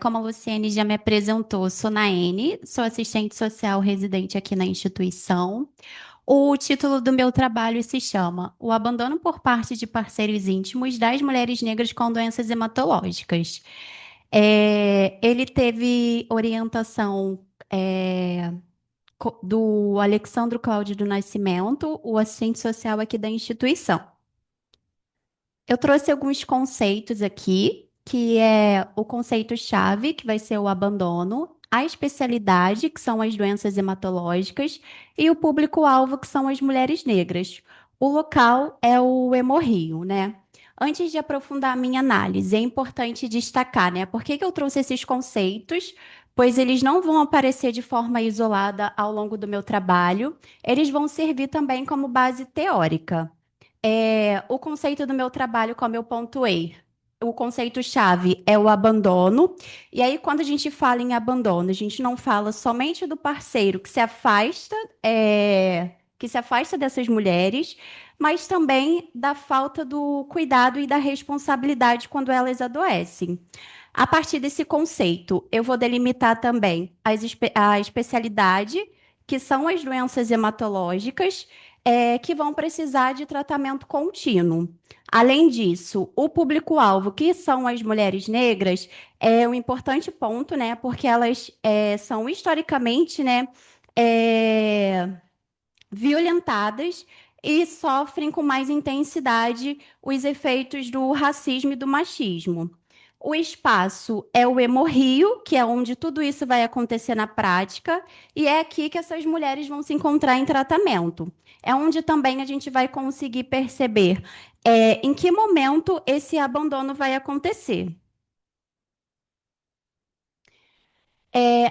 como a Luciene já me apresentou, sou Naene, sou assistente social residente aqui na instituição. O título do meu trabalho se chama O Abandono por Parte de Parceiros Íntimos das Mulheres Negras com Doenças Hematológicas. Ele teve orientação do Alexandro Cláudio do Nascimento, o assistente social aqui da instituição. Eu trouxe alguns conceitos aqui, que é o conceito-chave, que vai ser o abandono, a especialidade, que são as doenças hematológicas, e o público-alvo, que são as mulheres negras. O local é o Hemorrio, né? Antes de aprofundar a minha análise, é importante destacar, né? Por que que eu trouxe esses conceitos? Pois eles não vão aparecer de forma isolada ao longo do meu trabalho, eles vão servir também como base teórica. O conceito do meu trabalho, como eu pontuei, o conceito-chave é o abandono. E aí, quando a gente fala em abandono, a gente não fala somente do parceiro que se afasta dessas mulheres, mas também da falta do cuidado e da responsabilidade quando elas adoecem. A partir desse conceito, eu vou delimitar também a especialidade, que são as doenças hematológicas que vão precisar de tratamento contínuo. Além disso, o público-alvo, que são as mulheres negras, é um importante ponto, né? Porque elas são historicamente, né, é, violentadas e sofrem com mais intensidade os efeitos do racismo e do machismo. O espaço é o Hemorrio, que é onde tudo isso vai acontecer na prática, e é aqui que essas mulheres vão se encontrar em tratamento. É onde também a gente vai conseguir perceber em que momento esse abandono vai acontecer.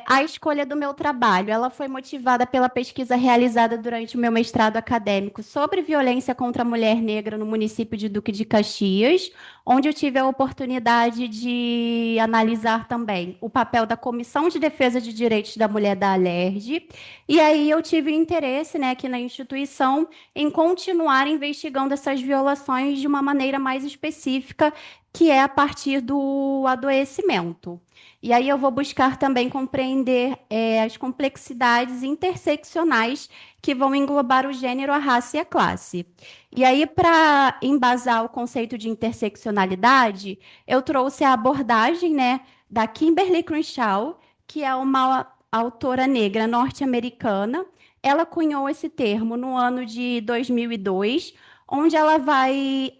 A escolha do meu trabalho, ela foi motivada pela pesquisa realizada durante o meu mestrado acadêmico sobre violência contra a mulher negra no município de Duque de Caxias, onde eu tive a oportunidade de analisar também o papel da Comissão de Defesa de Direitos da Mulher da Alerj. E aí eu tive interesse, né, aqui na instituição em continuar investigando essas violações de uma maneira mais específica, que é a partir do adoecimento. E aí eu vou buscar também compreender as complexidades interseccionais que vão englobar o gênero, a raça e a classe. E aí, para embasar o conceito de interseccionalidade, eu trouxe a abordagem, né, da Kimberly Crenshaw, que é uma autora negra norte-americana. Ela cunhou esse termo no ano de 2002, onde ela vai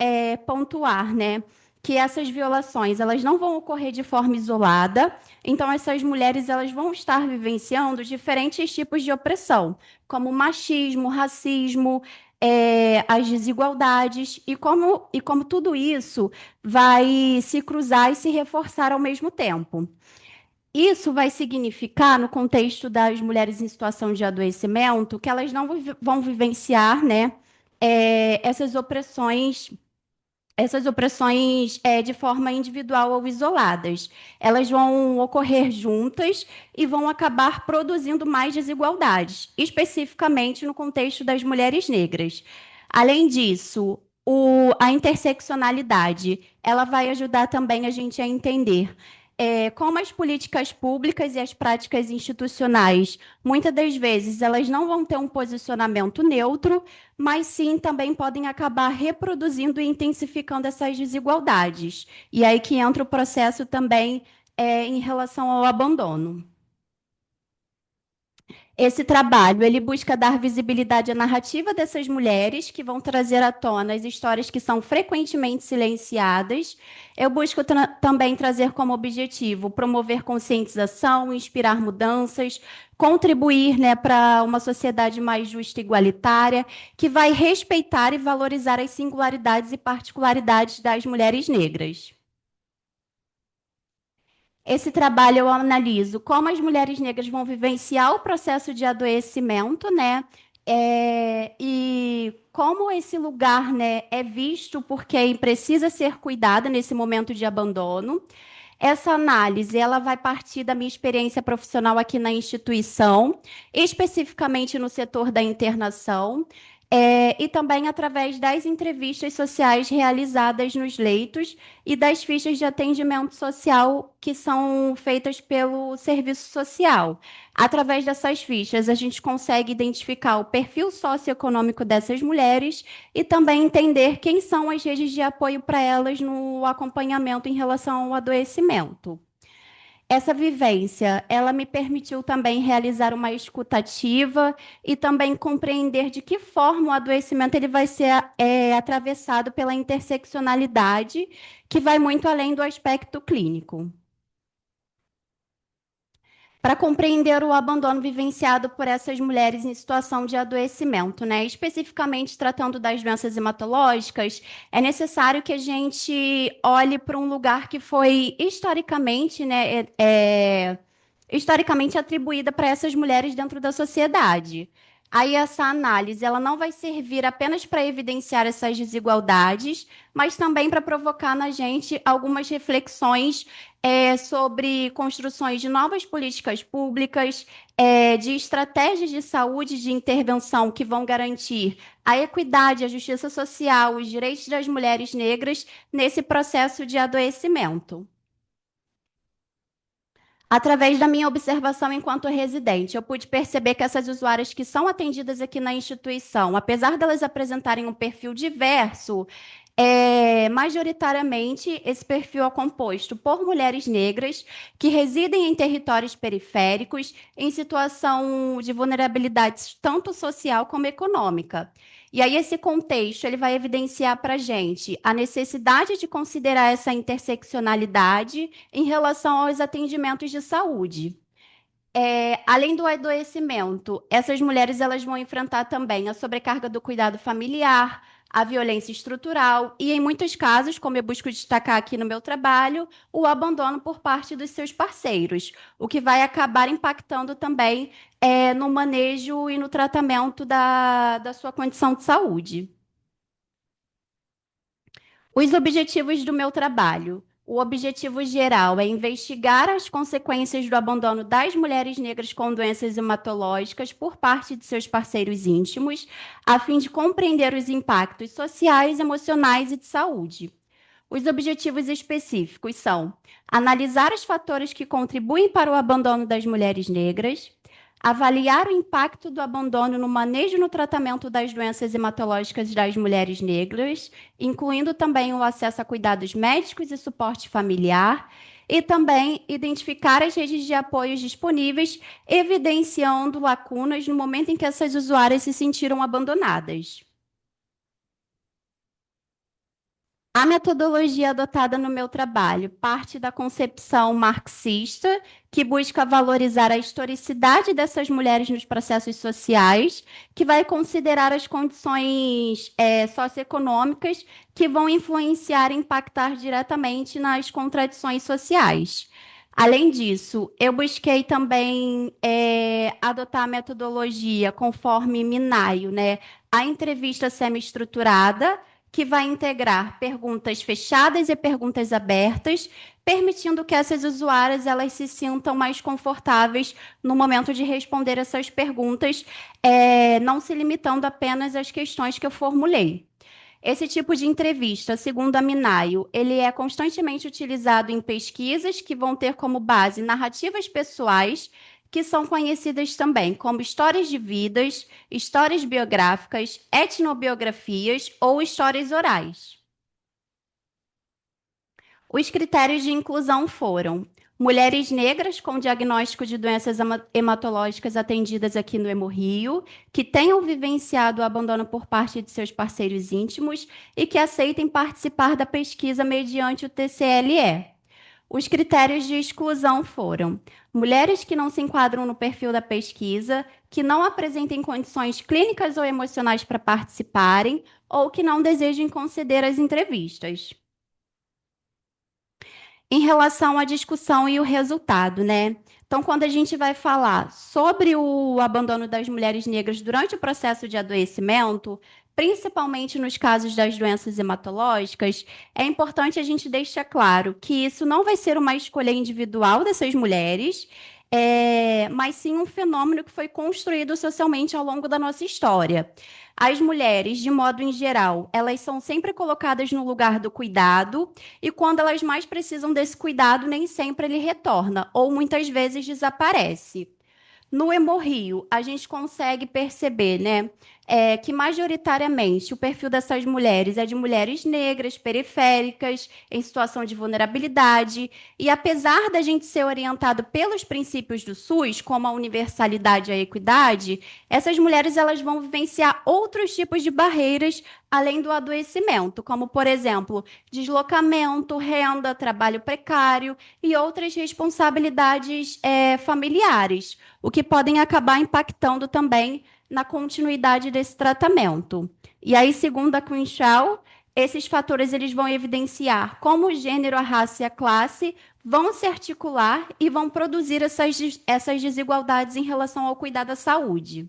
pontuar, né, que essas violações elas não vão ocorrer de forma isolada, então essas mulheres elas vão estar vivenciando diferentes tipos de opressão, como machismo, racismo, as desigualdades, e como tudo isso vai se cruzar e se reforçar ao mesmo tempo. Isso vai significar, no contexto das mulheres em situação de adoecimento, que elas não vão vivenciar, né, essas opressões de forma individual ou isoladas. Elas vão ocorrer juntas e vão acabar produzindo mais desigualdades, especificamente no contexto das mulheres negras. Além disso, a interseccionalidade, ela vai ajudar também a gente a entender como as políticas públicas e as práticas institucionais, muitas das vezes, elas não vão ter um posicionamento neutro, mas sim também podem acabar reproduzindo e intensificando essas desigualdades. E aí que entra o processo também em relação ao abandono. Esse trabalho, ele busca dar visibilidade à narrativa dessas mulheres, que vão trazer à tona as histórias que são frequentemente silenciadas. Eu busco também trazer como objetivo promover conscientização, inspirar mudanças, contribuir, né, para uma sociedade mais justa e igualitária, que vai respeitar e valorizar as singularidades e particularidades das mulheres negras. Esse trabalho eu analiso como as mulheres negras vão vivenciar o processo de adoecimento, né? E como esse lugar, né, é visto por quem precisa ser cuidada nesse momento de abandono. Essa análise, ela vai partir da minha experiência profissional aqui na instituição, especificamente no setor da internação. E também através das entrevistas sociais realizadas nos leitos e das fichas de atendimento social que são feitas pelo serviço social. Através dessas fichas, a gente consegue identificar o perfil socioeconômico dessas mulheres e também entender quem são as redes de apoio para elas no acompanhamento em relação ao adoecimento. Essa vivência, ela me permitiu também realizar uma escutativa e também compreender de que forma o adoecimento ele vai ser atravessado pela interseccionalidade, que vai muito além do aspecto clínico. Para compreender o abandono vivenciado por essas mulheres em situação de adoecimento, né? Especificamente tratando das doenças hematológicas, é necessário que a gente olhe para um lugar que foi historicamente, né, historicamente atribuída para essas mulheres dentro da sociedade. Aí essa análise, ela não vai servir apenas para evidenciar essas desigualdades, mas também para provocar na gente algumas reflexões sobre construções de novas políticas públicas, de estratégias de saúde de intervenção que vão garantir a equidade, a justiça social, os direitos das mulheres negras nesse processo de adoecimento. Através da minha observação enquanto residente, eu pude perceber que essas usuárias que são atendidas aqui na instituição, apesar delas apresentarem um perfil diverso, majoritariamente esse perfil é composto por mulheres negras que residem em territórios periféricos, em situação de vulnerabilidade tanto social como econômica. E aí esse contexto ele vai evidenciar para a gente a necessidade de considerar essa interseccionalidade em relação aos atendimentos de saúde. Além do adoecimento, essas mulheres elas vão enfrentar também a sobrecarga do cuidado familiar, a violência estrutural e, em muitos casos, como eu busco destacar aqui no meu trabalho, o abandono por parte dos seus parceiros, o que vai acabar impactando também no manejo e no tratamento da sua condição de saúde. Os objetivos do meu trabalho. O objetivo geral é investigar as consequências do abandono das mulheres negras com doenças hematológicas por parte de seus parceiros íntimos, a fim de compreender os impactos sociais, emocionais e de saúde. Os objetivos específicos são analisar os fatores que contribuem para o abandono das mulheres negras, avaliar o impacto do abandono no manejo e no tratamento das doenças hematológicas das mulheres negras, incluindo também o acesso a cuidados médicos e suporte familiar, e também identificar as redes de apoios disponíveis, evidenciando lacunas no momento em que essas usuárias se sentiram abandonadas. A metodologia adotada no meu trabalho parte da concepção marxista, que busca valorizar a historicidade dessas mulheres nos processos sociais, que vai considerar as condições socioeconômicas que vão influenciar e impactar diretamente nas contradições sociais. Além disso, eu busquei também adotar a metodologia conforme Minayo, né? A entrevista semi-estruturada, que vai integrar perguntas fechadas e perguntas abertas, permitindo que essas usuárias elas se sintam mais confortáveis no momento de responder essas perguntas, não se limitando apenas às questões que eu formulei. Esse tipo de entrevista, segundo a Minayo, ele é constantemente utilizado em pesquisas que vão ter como base narrativas pessoais, que são conhecidas também como histórias de vidas, histórias biográficas, etnobiografias ou histórias orais. Os critérios de inclusão foram mulheres negras com diagnóstico de doenças hematológicas atendidas aqui no Hemorrio, que tenham vivenciado o abandono por parte de seus parceiros íntimos e que aceitem participar da pesquisa mediante o TCLE. Os critérios de exclusão foram mulheres que não se enquadram no perfil da pesquisa, que não apresentem condições clínicas ou emocionais para participarem ou que não desejem conceder as entrevistas. Em relação à discussão e o resultado, né? Então, quando a gente vai falar sobre o abandono das mulheres negras durante o processo de adoecimento, principalmente nos casos das doenças hematológicas, é importante a gente deixar claro que isso não vai ser uma escolha individual dessas mulheres, mas sim um fenômeno que foi construído socialmente ao longo da nossa história. As mulheres, de modo em geral, elas são sempre colocadas no lugar do cuidado, e quando elas mais precisam desse cuidado, nem sempre ele retorna, ou muitas vezes desaparece. No Hemorrio, a gente consegue perceber, né, que majoritariamente o perfil dessas mulheres é de mulheres negras, periféricas, em situação de vulnerabilidade, e apesar da gente ser orientado pelos princípios do SUS, como a universalidade e a equidade, essas mulheres elas vão vivenciar outros tipos de barreiras além do adoecimento, como, por exemplo, deslocamento, renda, trabalho precário e outras responsabilidades, familiares, o que podem acabar impactando também na continuidade desse tratamento. E aí, segundo a Queen Shaw, esses fatores eles vão evidenciar como o gênero, a raça e a classe vão se articular e vão produzir essas desigualdades em relação ao cuidado à saúde.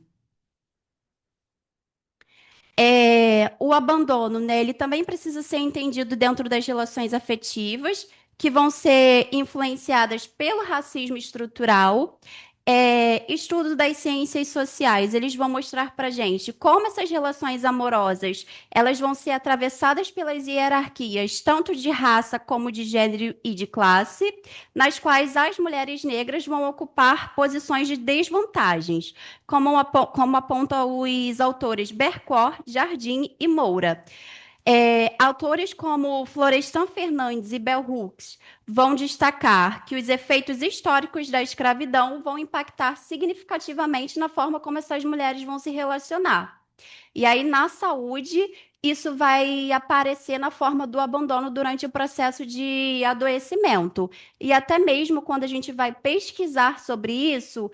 O abandono, né, ele também precisa ser entendido dentro das relações afetivas, que vão ser influenciadas pelo racismo estrutural. Estudos das ciências sociais, eles vão mostrar para gente como essas relações amorosas, elas vão ser atravessadas pelas hierarquias, tanto de raça como de gênero e de classe, nas quais as mulheres negras vão ocupar posições de desvantagens, como apontam os autores Bercor, Jardim e Moura. Autores como Florestan Fernandes e Bell Hooks vão destacar que os efeitos históricos da escravidão vão impactar significativamente na forma como essas mulheres vão se relacionar. E aí, na saúde, isso vai aparecer na forma do abandono durante o processo de adoecimento. E até mesmo quando a gente vai pesquisar sobre isso,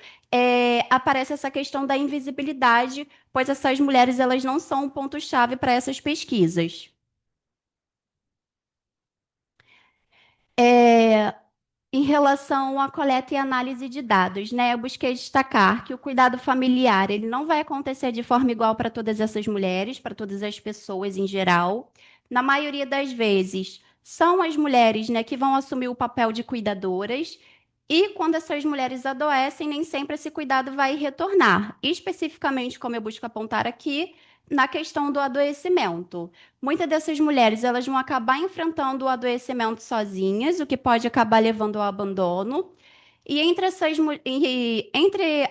aparece essa questão da invisibilidade, pois essas mulheres elas não são um ponto-chave para essas pesquisas. É, Em relação à coleta e análise de dados, né, eu busquei destacar que o cuidado familiar ele não vai acontecer de forma igual para todas essas mulheres, para todas as pessoas em geral. Na maioria das vezes, são as mulheres, né, que vão assumir o papel de cuidadoras. E quando essas mulheres adoecem, nem sempre esse cuidado vai retornar. Especificamente, como eu busco apontar aqui, na questão do adoecimento. Muitas dessas mulheres, elas vão acabar enfrentando o adoecimento sozinhas, o que pode acabar levando ao abandono. E entre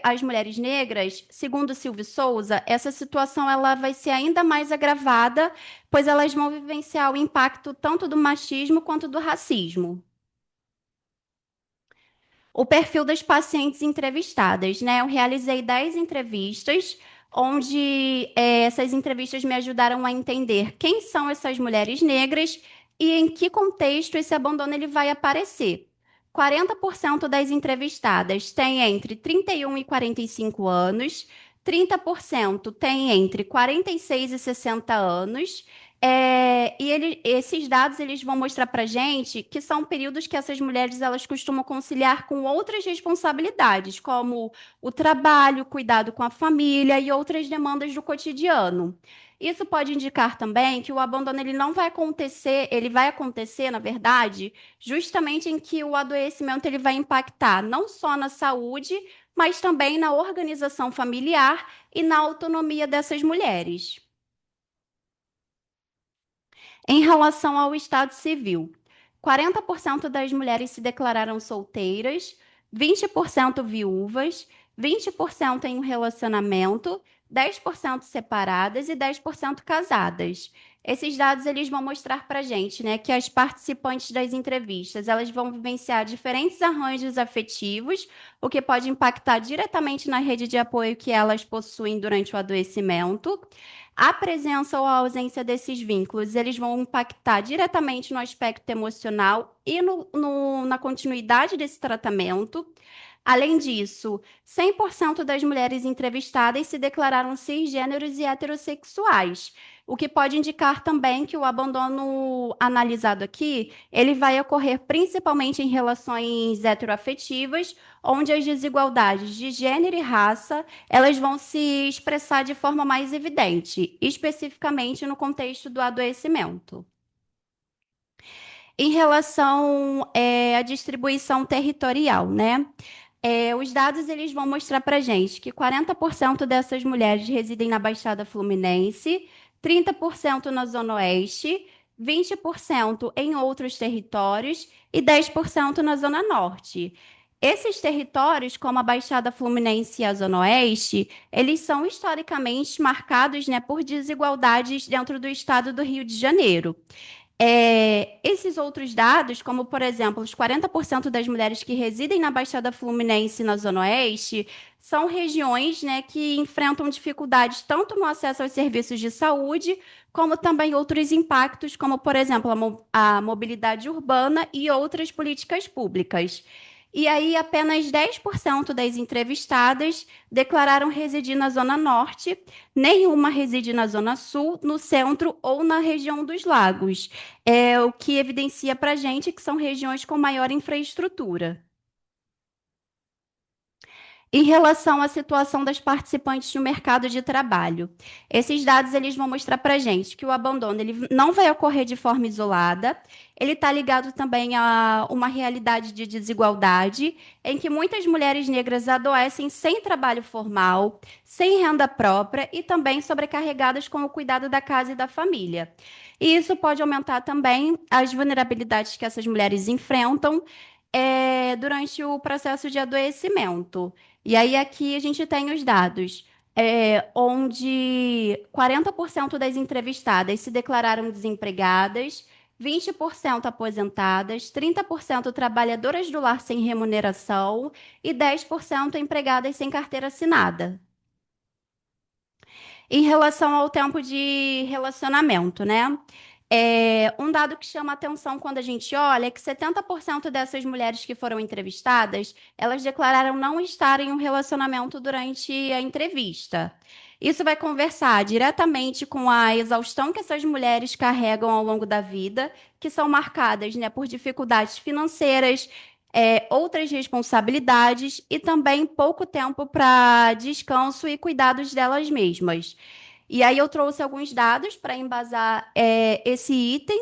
as mulheres negras, segundo Silvio Souza, essa situação ela vai ser ainda mais agravada, pois elas vão vivenciar o impacto tanto do machismo quanto do racismo. O perfil das pacientes entrevistadas, né? Eu realizei 10 entrevistas, onde essas entrevistas me ajudaram a entender quem são essas mulheres negras e em que contexto esse abandono ele vai aparecer. 40% das entrevistadas têm entre 31 e 45 anos, 30% têm entre 46 e 60 anos, esses dados eles vão mostrar para gente que são períodos que essas mulheres elas costumam conciliar com outras responsabilidades, como o trabalho, cuidado com a família e outras demandas do cotidiano. Isso pode indicar também que o abandono ele não vai acontecer, ele vai acontecer, na verdade, justamente em que o adoecimento ele vai impactar não só na saúde, mas também na organização familiar e na autonomia dessas mulheres. Em relação ao estado civil, 40% das mulheres se declararam solteiras, 20% viúvas, 20% em um relacionamento, 10% separadas e 10% casadas. Esses dados eles vão mostrar para a gente, né, que as participantes das entrevistas elas vão vivenciar diferentes arranjos afetivos, o que pode impactar diretamente na rede de apoio que elas possuem durante o adoecimento. A presença ou a ausência desses vínculos, eles vão impactar diretamente no aspecto emocional e na continuidade desse tratamento. Além disso, 100% das mulheres entrevistadas se declararam cisgêneros e heterossexuais, o que pode indicar também que o abandono analisado aqui, ele vai ocorrer principalmente em relações heteroafetivas, onde as desigualdades de gênero e raça elas vão se expressar de forma mais evidente, especificamente no contexto do adoecimento. Em relação à distribuição territorial, né? Os dados eles vão mostrar para gente que 40% dessas mulheres residem na Baixada Fluminense, 30% na Zona Oeste, 20% em outros territórios e 10% na Zona Norte. Esses territórios, como a Baixada Fluminense e a Zona Oeste, eles são historicamente marcados, né, por desigualdades dentro do estado do Rio de Janeiro. Esses outros dados, como por exemplo, os 40% das mulheres que residem na Baixada Fluminense e na Zona Oeste, são regiões, né, que enfrentam dificuldades tanto no acesso aos serviços de saúde, como também outros impactos, como por exemplo, a mobilidade urbana e outras políticas públicas. E aí, apenas 10% das entrevistadas declararam residir na Zona Norte, nenhuma reside na Zona Sul, no centro ou na região dos lagos, o que evidencia para a gente que são regiões com maior infraestrutura. Em relação à situação das participantes no mercado de trabalho, esses dados eles vão mostrar para a gente que o abandono ele não vai ocorrer de forma isolada, ele está ligado também a uma realidade de desigualdade, em que muitas mulheres negras adoecem sem trabalho formal, sem renda própria e também sobrecarregadas com o cuidado da casa e da família. E isso pode aumentar também as vulnerabilidades que essas mulheres enfrentam, durante o processo de adoecimento. E aí aqui a gente tem os dados, onde 40% das entrevistadas se declararam desempregadas, 20% aposentadas, 30% trabalhadoras do lar sem remuneração e 10% empregadas sem carteira assinada. Em relação ao tempo de relacionamento, né? Um dado que chama atenção quando a gente olha é que 70% dessas mulheres que foram entrevistadas, elas declararam não estar em um relacionamento durante a entrevista. Isso vai conversar diretamente com a exaustão que essas mulheres carregam ao longo da vida, que são marcadas, né, por dificuldades financeiras, outras responsabilidades e também pouco tempo para descanso e cuidados delas mesmas. E aí eu trouxe alguns dados para embasar esse item.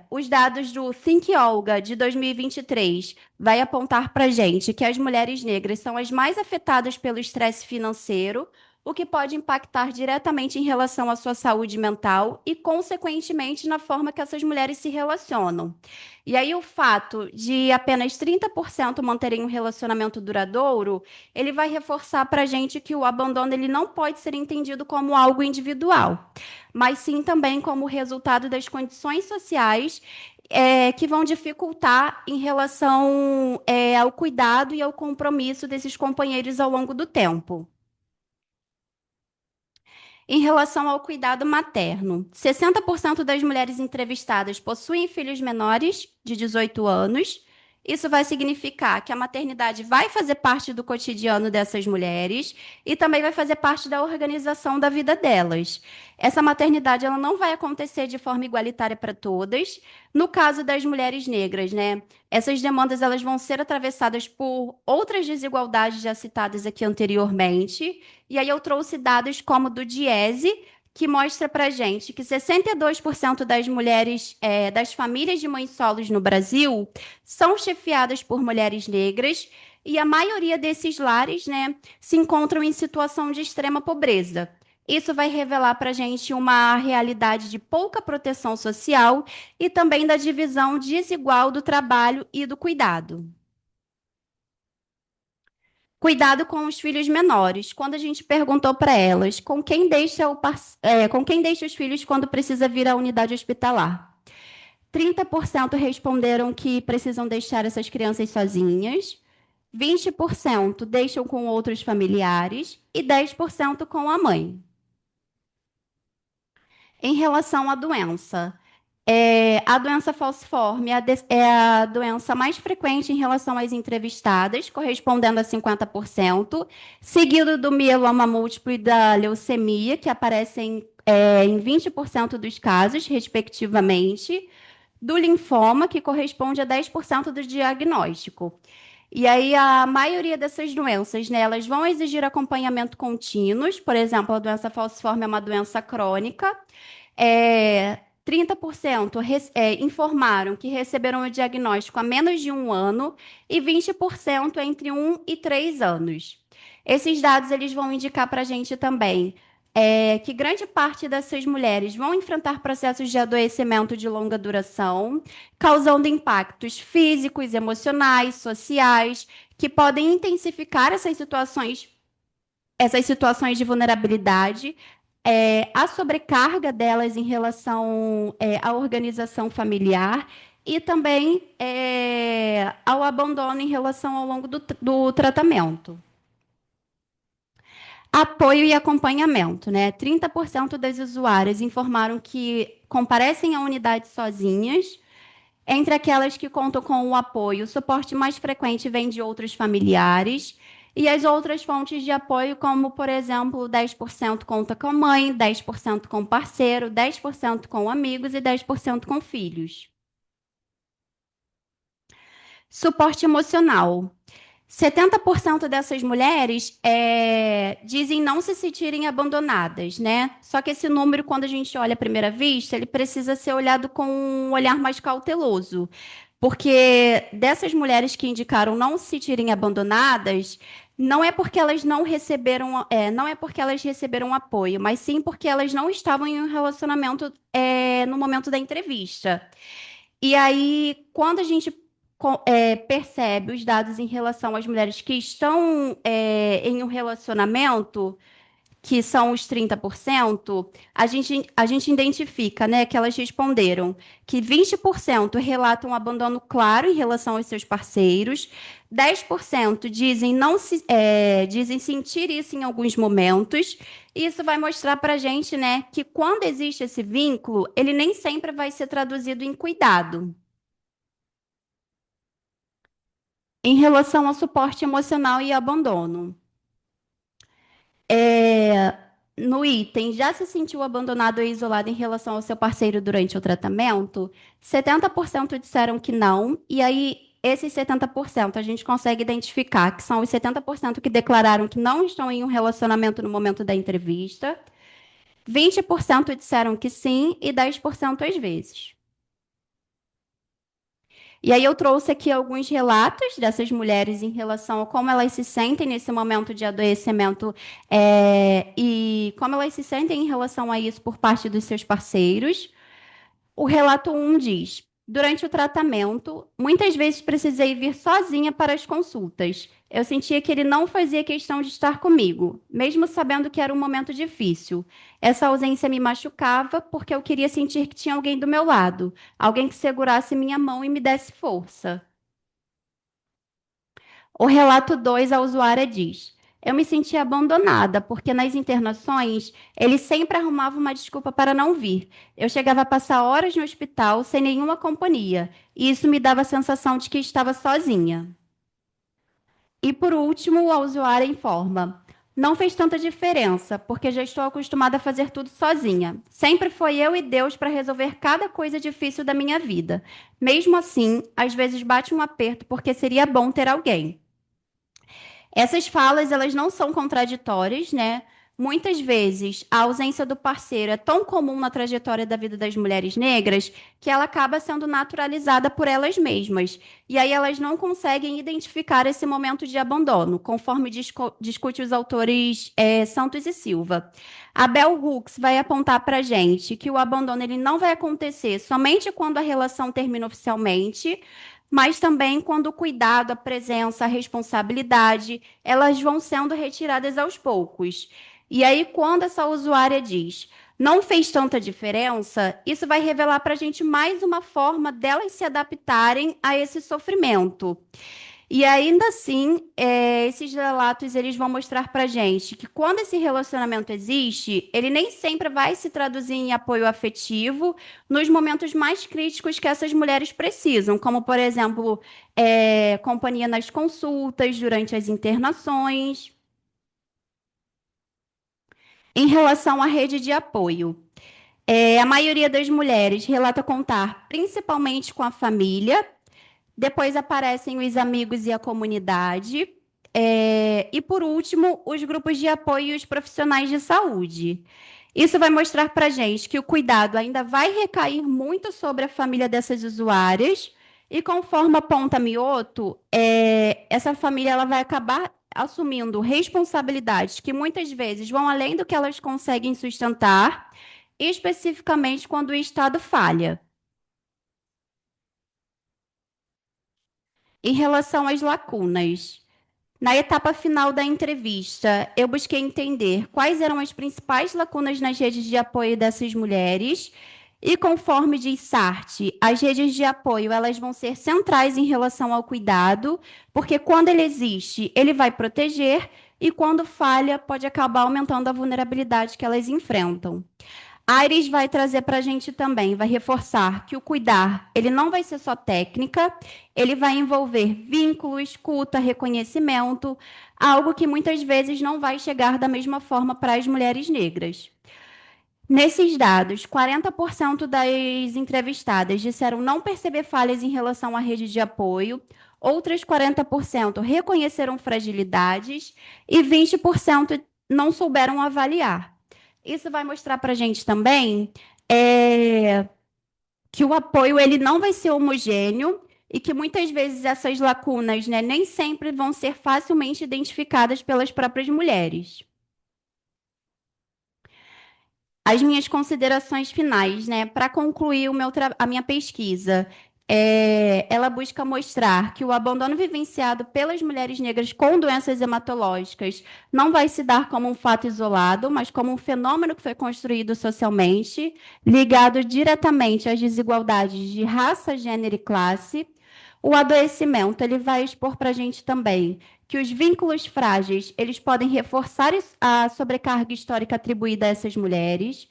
Os dados do Think Olga de 2023 vai apontar para a gente que as mulheres negras são as mais afetadas pelo estresse financeiro, o que pode impactar diretamente em relação à sua saúde mental e, consequentemente, na forma que essas mulheres se relacionam. E aí o fato de apenas 30% manterem um relacionamento duradouro, ele vai reforçar para a gente que o abandono ele não pode ser entendido como algo individual, mas sim também como resultado das condições sociais, que vão dificultar em relação, ao cuidado e ao compromisso desses companheiros ao longo do tempo. Em relação ao cuidado materno, 60% das mulheres entrevistadas possuem filhos menores de 18 anos. Isso vai significar que a maternidade vai fazer parte do cotidiano dessas mulheres e também vai fazer parte da organização da vida delas. Essa maternidade ela não vai acontecer de forma igualitária para todas. No caso das mulheres negras, né? Essas demandas elas vão ser atravessadas por outras desigualdades já citadas aqui anteriormente. E aí eu trouxe dados como do Diese, que mostra para gente que 62% das mulheres, das famílias de mães solos no Brasil são chefiadas por mulheres negras e a maioria desses lares, né, se encontram em situação de extrema pobreza. Isso vai revelar para a gente uma realidade de pouca proteção social e também da divisão desigual do trabalho e do cuidado. Cuidado com os filhos menores. Quando a gente perguntou para elas com quem deixa os filhos quando precisa vir à unidade hospitalar, 30% responderam que precisam deixar essas crianças sozinhas, 20% deixam com outros familiares e 10% com a mãe. Em relação à doença, a doença falciforme é a doença mais frequente em relação às entrevistadas, correspondendo a 50%, seguido do mieloma múltiplo e da leucemia, que aparecem em 20% dos casos, respectivamente, do linfoma, que corresponde a 10% do diagnóstico. E aí, a maioria dessas doenças, né, elas vão exigir acompanhamento contínuo. Por exemplo, a doença falciforme é uma doença crônica, 30% informaram que receberam o diagnóstico há menos de um ano e 20% entre 1 e 3 anos. Esses dados eles vão indicar para a gente também que grande parte dessas mulheres vão enfrentar processos de adoecimento de longa duração, causando impactos físicos, emocionais, sociais, que podem intensificar essas situações de vulnerabilidade, a sobrecarga delas em relação à organização familiar e também ao abandono em relação ao longo do tratamento. Apoio e acompanhamento, né? 30% das usuárias informaram que comparecem à unidade sozinhas. Entre aquelas que contam com o apoio, o suporte mais frequente vem de outros familiares. E as outras fontes de apoio, como, por exemplo, 10% conta com a mãe, 10% com parceiro, 10% com amigos e 10% com filhos. Suporte emocional. 70% dessas mulheres dizem não se sentirem abandonadas, né? Só que esse número, quando a gente olha à primeira vista, ele precisa ser olhado com um olhar mais cauteloso. Porque dessas mulheres que indicaram não se sentirem abandonadas, não é porque elas não receberam, não é porque elas receberam apoio, mas sim porque elas não estavam em um relacionamento, no momento da entrevista. E aí, quando a gente percebe os dados em relação às mulheres que estão em um relacionamento, que são os 30%, a gente identifica, né, que elas responderam que 20% relatam abandono claro em relação aos seus parceiros, 10% dizem sentir isso em alguns momentos, e isso vai mostrar para a gente, né, que quando existe esse vínculo, ele nem sempre vai ser traduzido em cuidado. Em relação ao suporte emocional e abandono. No item, já se sentiu abandonado ou isolado em relação ao seu parceiro durante o tratamento? 70% disseram que não, e aí esses 70% a gente consegue identificar que são os 70% que declararam que não estão em um relacionamento no momento da entrevista, 20% disseram que sim e 10% às vezes. E aí eu trouxe aqui alguns relatos dessas mulheres em relação a como elas se sentem nesse momento de adoecimento, e como elas se sentem em relação a isso por parte dos seus parceiros. O relato 1 diz: durante o tratamento, muitas vezes precisei vir sozinha para as consultas. Eu sentia que ele não fazia questão de estar comigo, mesmo sabendo que era um momento difícil. Essa ausência me machucava porque eu queria sentir que tinha alguém do meu lado, alguém que segurasse minha mão e me desse força. O relato 2, a usuária diz: eu me sentia abandonada, porque nas internações ele sempre arrumava uma desculpa para não vir. Eu chegava a passar horas no hospital sem nenhuma companhia, e isso me dava a sensação de que estava sozinha. E por último, a usuária informa: não fez tanta diferença, porque já estou acostumada a fazer tudo sozinha. Sempre foi eu e Deus para resolver cada coisa difícil da minha vida. Mesmo assim, às vezes bate um aperto porque seria bom ter alguém. Essas falas, elas não são contraditórias, né? Muitas vezes, a ausência do parceiro é tão comum na trajetória da vida das mulheres negras que ela acaba sendo naturalizada por elas mesmas. E aí elas não conseguem identificar esse momento de abandono, conforme discute os autores Santos e Silva. A Bell Hooks vai apontar para a gente que o abandono ele não vai acontecer somente quando a relação termina oficialmente, mas também quando o cuidado, a presença, a responsabilidade, elas vão sendo retiradas aos poucos. E aí, quando essa usuária diz, não fez tanta diferença, isso vai revelar para a gente mais uma forma delas se adaptarem a esse sofrimento. E ainda assim, esses relatos eles vão mostrar para gente que quando esse relacionamento existe, ele nem sempre vai se traduzir em apoio afetivo nos momentos mais críticos que essas mulheres precisam, como, por exemplo, companhia nas consultas, durante as internações. Em relação à rede de apoio, a maioria das mulheres relata contar principalmente com a família. Depois aparecem os amigos e a comunidade. E, por último, os grupos de apoio e os profissionais de saúde. Isso vai mostrar para gente que o cuidado ainda vai recair muito sobre a família dessas usuárias, e conforme aponta Mioto, essa família ela vai acabar assumindo responsabilidades que muitas vezes vão além do que elas conseguem sustentar, especificamente quando o Estado falha. Em relação às lacunas, na etapa final da entrevista, eu busquei entender quais eram as principais lacunas nas redes de apoio dessas mulheres. E conforme diz Sartre, as redes de apoio elas vão ser centrais em relação ao cuidado, porque quando ele existe, ele vai proteger, e quando falha, pode acabar aumentando a vulnerabilidade que elas enfrentam. Aires vai trazer para a gente também, vai reforçar que o cuidar, ele não vai ser só técnica, ele vai envolver vínculo, escuta, reconhecimento, algo que muitas vezes não vai chegar da mesma forma para as mulheres negras. Nesses dados, 40% das entrevistadas disseram não perceber falhas em relação à rede de apoio, outras 40% reconheceram fragilidades e 20% não souberam avaliar. Isso vai mostrar para a gente também é, que o apoio ele não vai ser homogêneo e que muitas vezes essas lacunas, né, nem sempre vão ser facilmente identificadas pelas próprias mulheres. As minhas considerações finais, né, para concluir a minha pesquisa, ela busca mostrar que o abandono vivenciado pelas mulheres negras com doenças hematológicas não vai se dar como um fato isolado, mas como um fenômeno que foi construído socialmente, ligado diretamente às desigualdades de raça, gênero e classe. O adoecimento, ele vai expor para a gente também que os vínculos frágeis, eles podem reforçar a sobrecarga histórica atribuída a essas mulheres.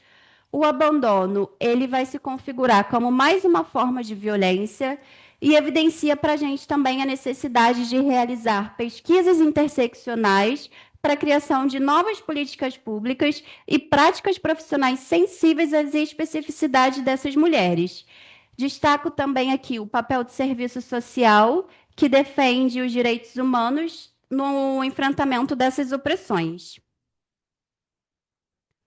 O abandono, ele vai se configurar como mais uma forma de violência e evidencia para a gente também a necessidade de realizar pesquisas interseccionais para a criação de novas políticas públicas e práticas profissionais sensíveis às especificidades dessas mulheres. Destaco também aqui o papel de serviço social, que defende os direitos humanos no enfrentamento dessas opressões.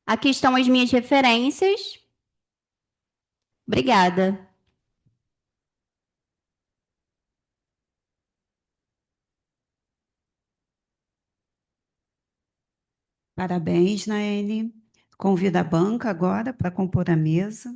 Aqui estão as minhas referências. Obrigada. Parabéns, Naene. Convido a banca agora para compor a mesa.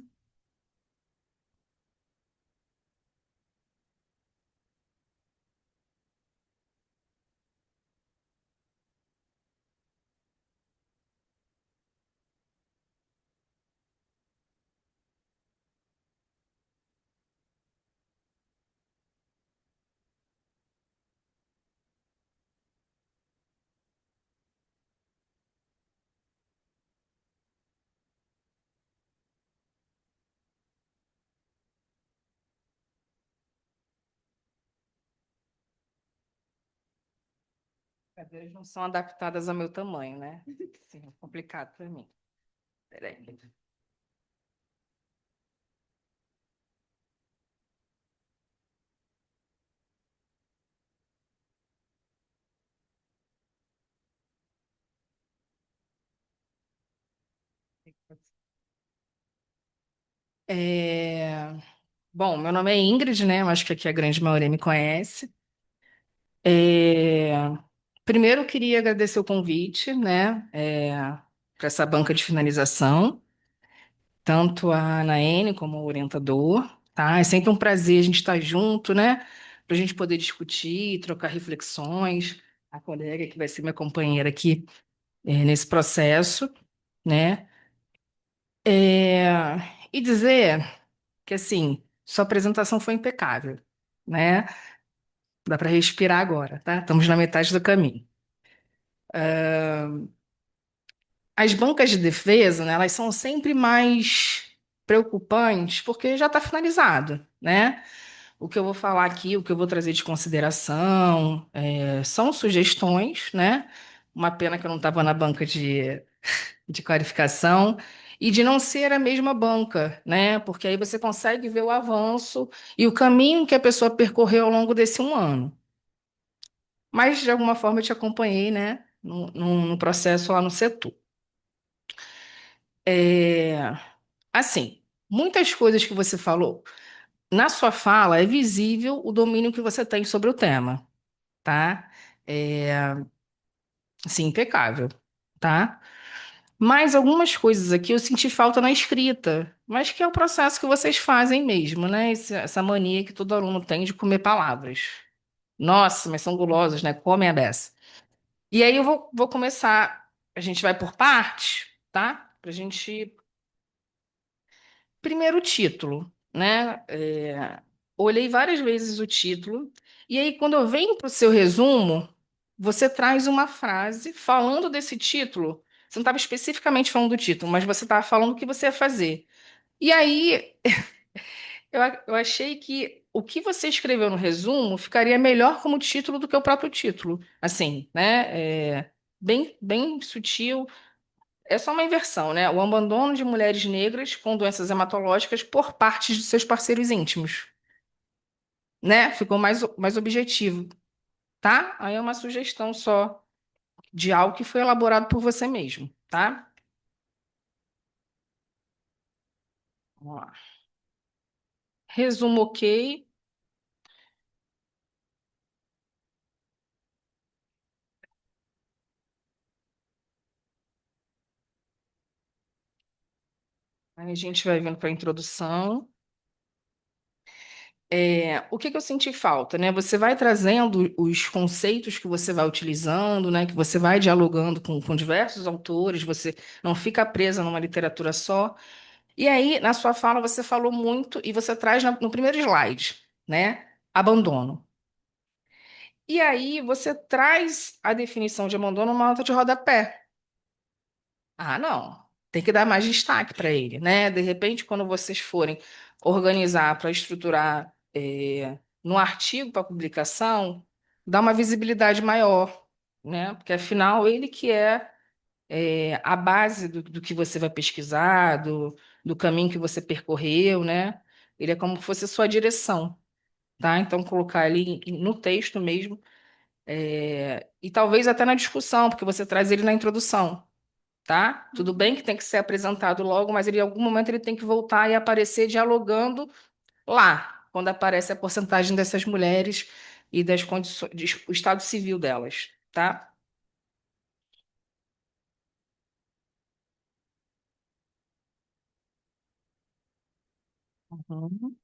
Cadeiras não são adaptadas ao meu tamanho, né? Sim, é complicado para mim. Peraí. É, Bom, meu nome é Ingrid, né? Eu acho que aqui a grande maioria me conhece. É, Primeiro, eu queria agradecer o convite, né? Para essa banca de finalização, tanto a Anaene como o orientador, tá? É sempre um prazer a gente estar junto, né? Para a gente poder discutir, trocar reflexões. A colega que vai ser minha companheira aqui, nesse processo, né? É, E dizer que, assim, sua apresentação foi impecável, né? Dá para respirar agora, tá? Estamos na metade do caminho. As bancas de defesa, né, elas são sempre mais preocupantes porque já está finalizado, né? O que eu vou falar aqui, o que eu vou trazer de consideração, são sugestões, né? Uma pena que eu não estava na banca de qualificação e de não ser a mesma banca, né? Porque aí você consegue ver o avanço e o caminho que a pessoa percorreu ao longo desse um ano. Mas, de alguma forma, eu te acompanhei, né? No processo lá no setor. É, assim, muitas coisas que você falou, na sua fala é visível o domínio que você tem sobre o tema, tá? É, assim, impecável, tá? Mas algumas coisas aqui eu senti falta na escrita, mas que é o processo que vocês fazem mesmo, né? Essa mania que todo aluno tem de comer palavras. Nossa, mas são gulosas, né? Comem a beça. E aí eu vou começar. A gente vai por partes, tá? Pra gente. Primeiro o título, né? Olhei várias vezes o título, e aí quando eu venho para o seu resumo, você traz uma frase falando desse título. Você não estava especificamente falando do título, mas você estava falando o que você ia fazer. E aí eu achei que o que você escreveu no resumo ficaria melhor como título do que o próprio título. Assim, né? Bem sutil. É só uma inversão, né? O abandono de mulheres negras com doenças hematológicas por parte de seus parceiros íntimos, né? Ficou mais objetivo, tá? Aí é uma sugestão só de algo que foi elaborado por você mesmo, tá? Vamos lá. Resumo ok. Aí a gente vai vindo para a introdução. O que que eu senti falta, né? Você vai trazendo os conceitos que você vai utilizando, né? Que você vai dialogando com diversos autores, você não fica presa numa literatura só. E aí, na sua fala, você falou muito e você traz no primeiro slide, né? Abandono. E aí, você traz a definição de abandono numa nota de rodapé. Ah, não. Tem que dar mais destaque para ele, né? De repente, quando vocês forem organizar para estruturar no artigo para publicação, dá uma visibilidade maior, né? Porque afinal ele que é a base do que você vai pesquisar, do caminho que você percorreu, né? Ele é como se fosse a sua direção, tá? Então colocar ele no texto mesmo, e talvez até na discussão, porque você traz ele na introdução, tá? Tudo bem que tem que ser apresentado logo, mas ele, em algum momento ele tem que voltar e aparecer dialogando lá, quando aparece a porcentagem dessas mulheres e das condições, o estado civil delas, tá? Uhum.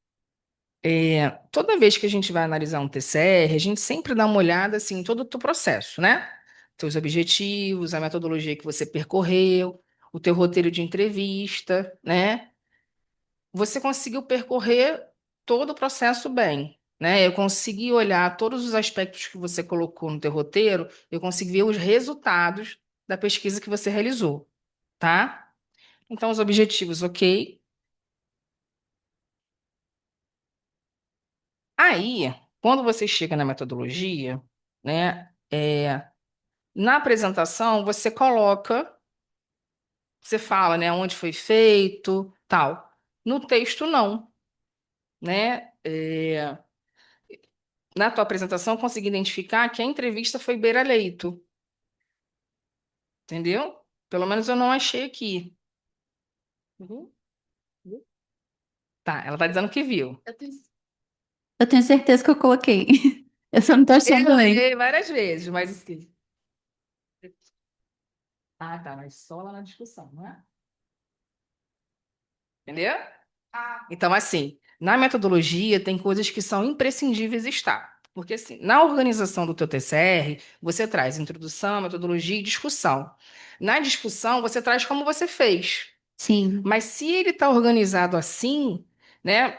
Toda vez que a gente vai analisar um TCR, a gente sempre dá uma olhada assim, em todo o teu processo, né? Teus objetivos, a metodologia que você percorreu, o teu roteiro de entrevista, né? Você conseguiu percorrer todo o processo bem, né? Eu consegui olhar todos os aspectos que você colocou no teu roteiro, eu consegui ver os resultados da pesquisa que você realizou, tá? Então, os objetivos, ok. Aí, quando você chega na metodologia, né? Na apresentação, você coloca, você fala, né, onde foi feito, tal. No texto, não, né? Na tua apresentação, eu consegui identificar que a entrevista foi beira-leito, entendeu? Pelo menos eu não achei aqui. Uhum. Tá, ela tá dizendo que viu. Eu tenho certeza que eu coloquei. Eu só não tô achando Eu também. olhei várias vezes, mas assim. Ah, tá, mas só lá na discussão, não é? Entendeu? Então, assim, na metodologia tem coisas que são imprescindíveis estar. Porque, assim, na organização do teu TCR, você traz introdução, metodologia e discussão. Na discussão, você traz como você fez. Sim, Mas se ele está organizado assim, né?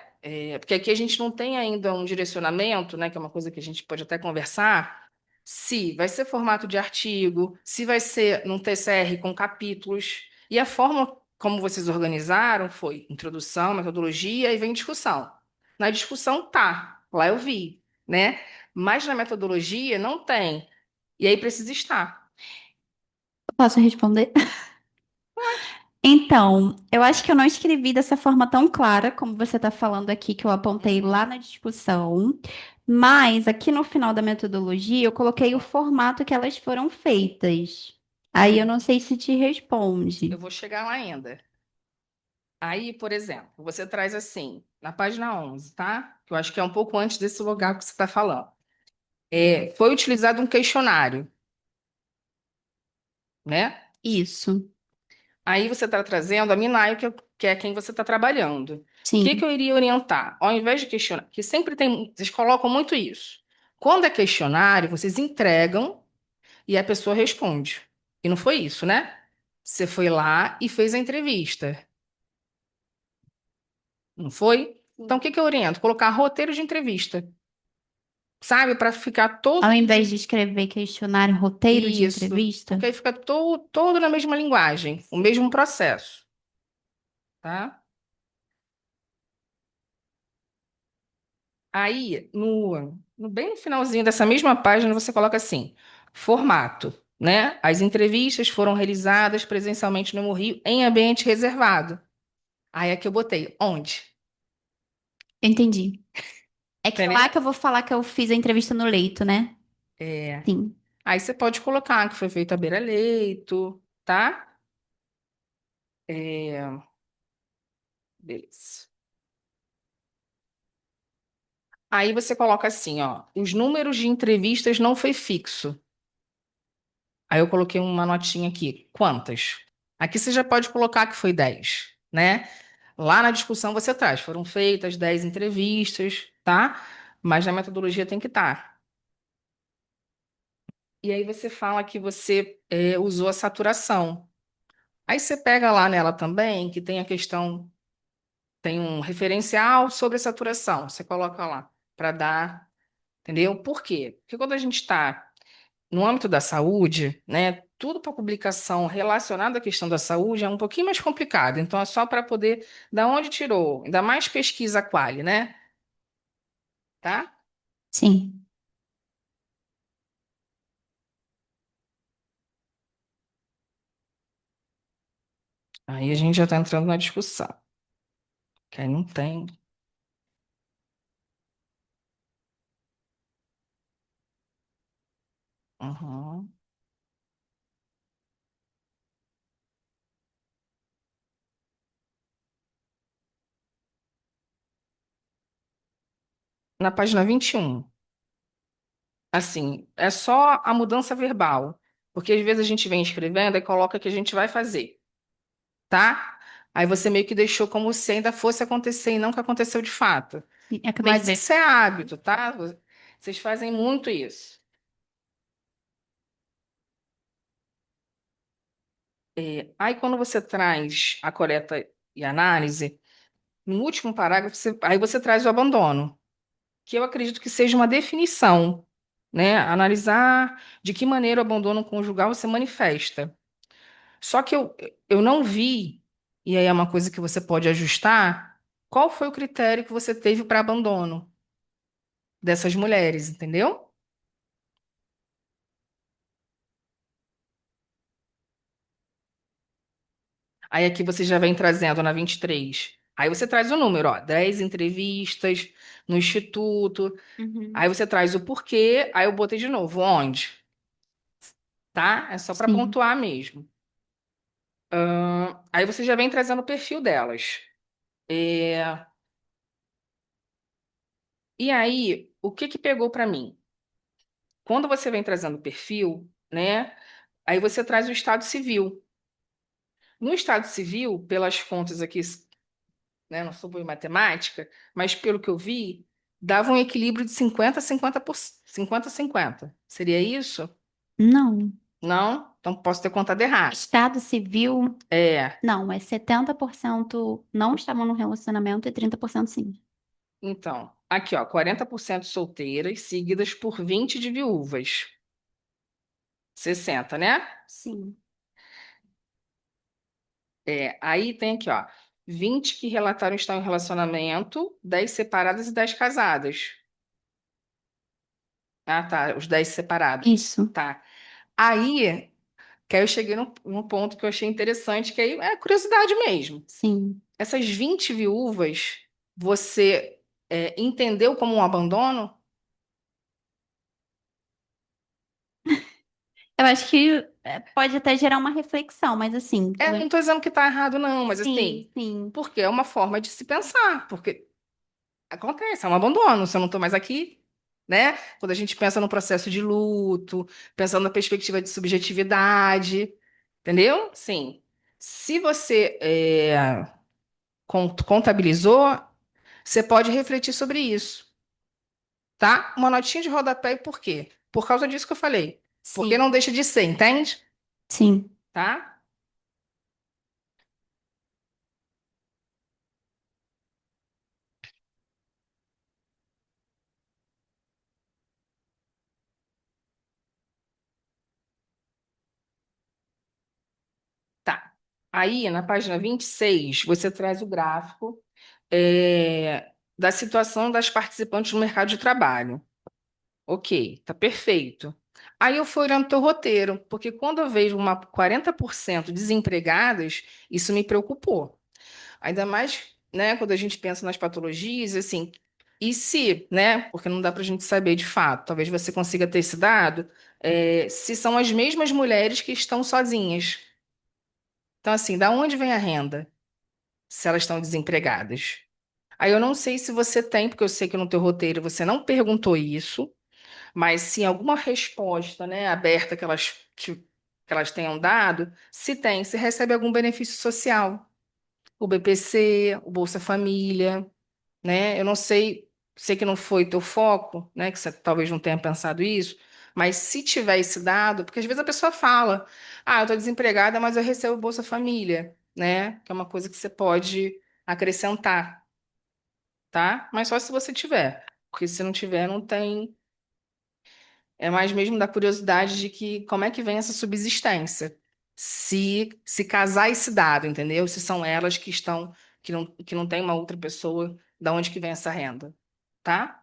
Porque aqui a gente não tem ainda um direcionamento, né? Que é uma coisa que a gente pode até conversar. Se vai ser formato de artigo, se vai ser num TCR com capítulos. E a forma como vocês organizaram foi introdução, metodologia e vem discussão. Na discussão tá, lá eu vi, né? Mas na metodologia não tem. E aí precisa estar. eu posso responder? Então, eu acho que eu não escrevi dessa forma tão clara como você está falando aqui, que eu apontei lá na discussão, mas aqui no final da metodologia eu coloquei o formato que elas foram feitas. Aí eu Hum, não sei se te eu responde. vou chegar lá ainda. Aí, por exemplo, você traz assim, na página 11, tá? Que eu acho que é um pouco antes desse lugar que você está falando. Foi utilizado um questionário, né? Isso, Aí você está trazendo a Minaio, que é quem você está trabalhando. O que sim. que eu iria orientar? Ao invés de questionar, que sempre tem, vocês colocam muito isso. Quando é questionário, vocês entregam e a pessoa responde. E não foi isso, né? Você foi lá e fez a entrevista, não foi? Então, o que que eu oriento? Colocar roteiro de entrevista, sabe? Para ficar Ao todo invés de escrever questionário, roteiro de isso. entrevista. Porque aí fica todo na mesma linguagem, o mesmo processo, tá? Aí, bem no finalzinho dessa mesma página, você coloca assim: formato, né? As entrevistas foram realizadas presencialmente no Rio em ambiente reservado. Aí é que eu botei onde? Entendi. É que lá Entendeu? que eu vou falar que eu fiz a entrevista no leito, né? É. Sim. Aí você pode colocar que foi feito à beira-leito, tá? É, beleza. Aí você coloca assim, ó, os números de entrevistas não foi fixo. Aí eu coloquei uma notinha aqui. Quantas? Aqui você já pode colocar que foi 10, né? Lá na discussão você traz, foram feitas 10 entrevistas, tá? Mas na metodologia tem que estar. E aí você fala que você usou a saturação. Aí você pega lá nela também, que tem a questão, tem um referencial sobre a saturação. Você coloca lá para dar, entendeu? Por quê? Porque quando a gente está no âmbito da saúde, né, tudo para publicação relacionada à questão da saúde é um pouquinho mais complicado. Então, é só para poder, da onde tirou, ainda mais pesquisa quali, né? Tá? Sim. Aí a gente já está entrando na discussão, que aí não tem. Uhum. Na página 21, assim, é só a mudança verbal, porque às vezes a gente vem escrevendo e coloca que a gente vai fazer, tá? Aí você meio que deixou como se ainda fosse acontecer e não que aconteceu de fato. Sim, acabei de Mas ver. isso é hábito, tá? Vocês fazem muito isso. Aí, quando você traz a coleta e análise, no último parágrafo, aí você traz o abandono, que eu acredito que seja uma definição, né? Analisar de que maneira o abandono conjugal se manifesta. Só que eu não vi, e aí é uma coisa que você pode ajustar, qual foi o critério que você teve para abandono dessas mulheres, entendeu? Aí aqui você já vem trazendo na 23. Aí você traz o número, ó, 10 entrevistas no instituto. Uhum. Aí você traz o porquê, aí eu botei de novo, onde, tá? É só para Sim. pontuar mesmo. Aí você já vem trazendo o perfil delas. É, E aí, o que que pegou para mim? Quando você vem trazendo o perfil, né? Aí você traz o estado civil. No estado civil, pelas contas aqui, né? Não sou boa em matemática, mas pelo que eu vi, dava um equilíbrio de 50-50. Seria isso? Não. Não? Então posso ter contado errado. Estado civil, É, não, é 70% não estavam no relacionamento e 30% sim. então, aqui ó, 40% solteiras, seguidas por 20 de viúvas. 60, né? Sim. Aí tem aqui, ó, 20 que relataram estar em relacionamento, 10 separadas e 10 casadas. Ah, tá, os 10 separados. Isso. Tá. Aí, que aí eu cheguei num ponto que eu achei interessante, que aí é curiosidade mesmo. Sim. Essas 20 viúvas, você entendeu como um abandono? Eu acho que pode até gerar uma reflexão, mas assim, Não estou dizendo que está errado, não, mas sim, assim, sim, porque é uma forma de se pensar, porque acontece, é um abandono, se eu não estou mais aqui, né? Quando a gente pensa no processo de luto, pensando na perspectiva de subjetividade, entendeu? Sim. Se você contabilizou, você pode refletir sobre isso, tá? Uma notinha de rodapé, e por quê? Por causa disso que eu falei. Porque sim, não deixa de ser, entende? sim. Tá? Tá. Aí, na página 26, você traz o gráfico da situação das participantes no mercado de trabalho. Ok, tá perfeito. Aí eu fui olhando teu roteiro, porque quando eu vejo uma 40% desempregadas, isso me preocupou. Ainda mais, né, quando a gente pensa nas patologias, assim, e se, né, porque não dá para a gente saber de fato, talvez você consiga ter esse dado, se são as mesmas mulheres que estão sozinhas. Então, assim, da onde vem a renda, se elas estão desempregadas? Aí eu não sei se você tem, porque eu sei que no teu roteiro você não perguntou isso, mas se em alguma resposta, né, aberta que elas tenham dado, se tem, se recebe algum benefício social. O BPC, o Bolsa Família, né? Eu não sei, sei que não foi teu foco, né? Que você talvez não tenha pensado isso, mas se tiver esse dado, porque às vezes a pessoa fala, eu estou desempregada, mas eu recebo Bolsa Família, né? Que é uma coisa que você pode acrescentar, tá? Mas só se você tiver, porque se não tiver, não tem. É mais mesmo da curiosidade de que como é que vem essa subsistência. Se casar esse dado, entendeu? Se são elas que estão, que não tem uma outra pessoa, da onde que vem essa renda, tá?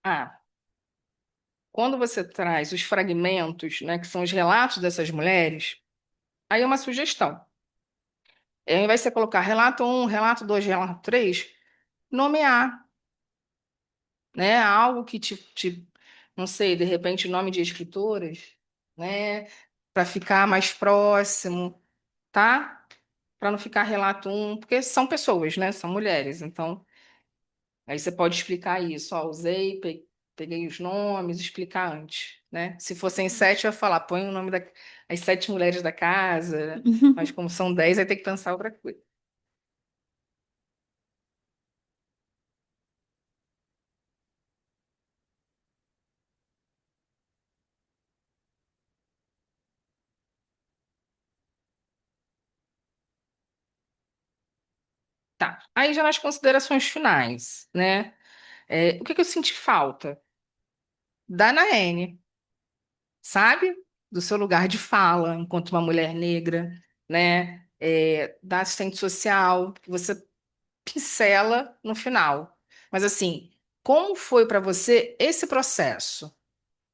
Ah, quando você traz os fragmentos, né, que são os relatos dessas mulheres, aí é uma sugestão. Ao invés de você colocar relato um, relato 2, relato 3, nomear, né, algo que não sei, de repente, nome de escritoras, né, para ficar mais próximo, tá? Para não ficar relato um, porque são pessoas, né? São mulheres. Então, aí você pode explicar isso. Ó, usei, peguei os nomes, explicar antes, né? Se fossem 7, eu ia falar, põe o nome das 7 mulheres da casa, mas como são 10, aí tem que pensar outra coisa. Tá. Aí já nas considerações finais, né? O que que eu senti falta? Da Naene, sabe? Do seu lugar de fala enquanto uma mulher negra, né? Da assistente social, que você pincela no final. Mas assim, como foi para você esse processo?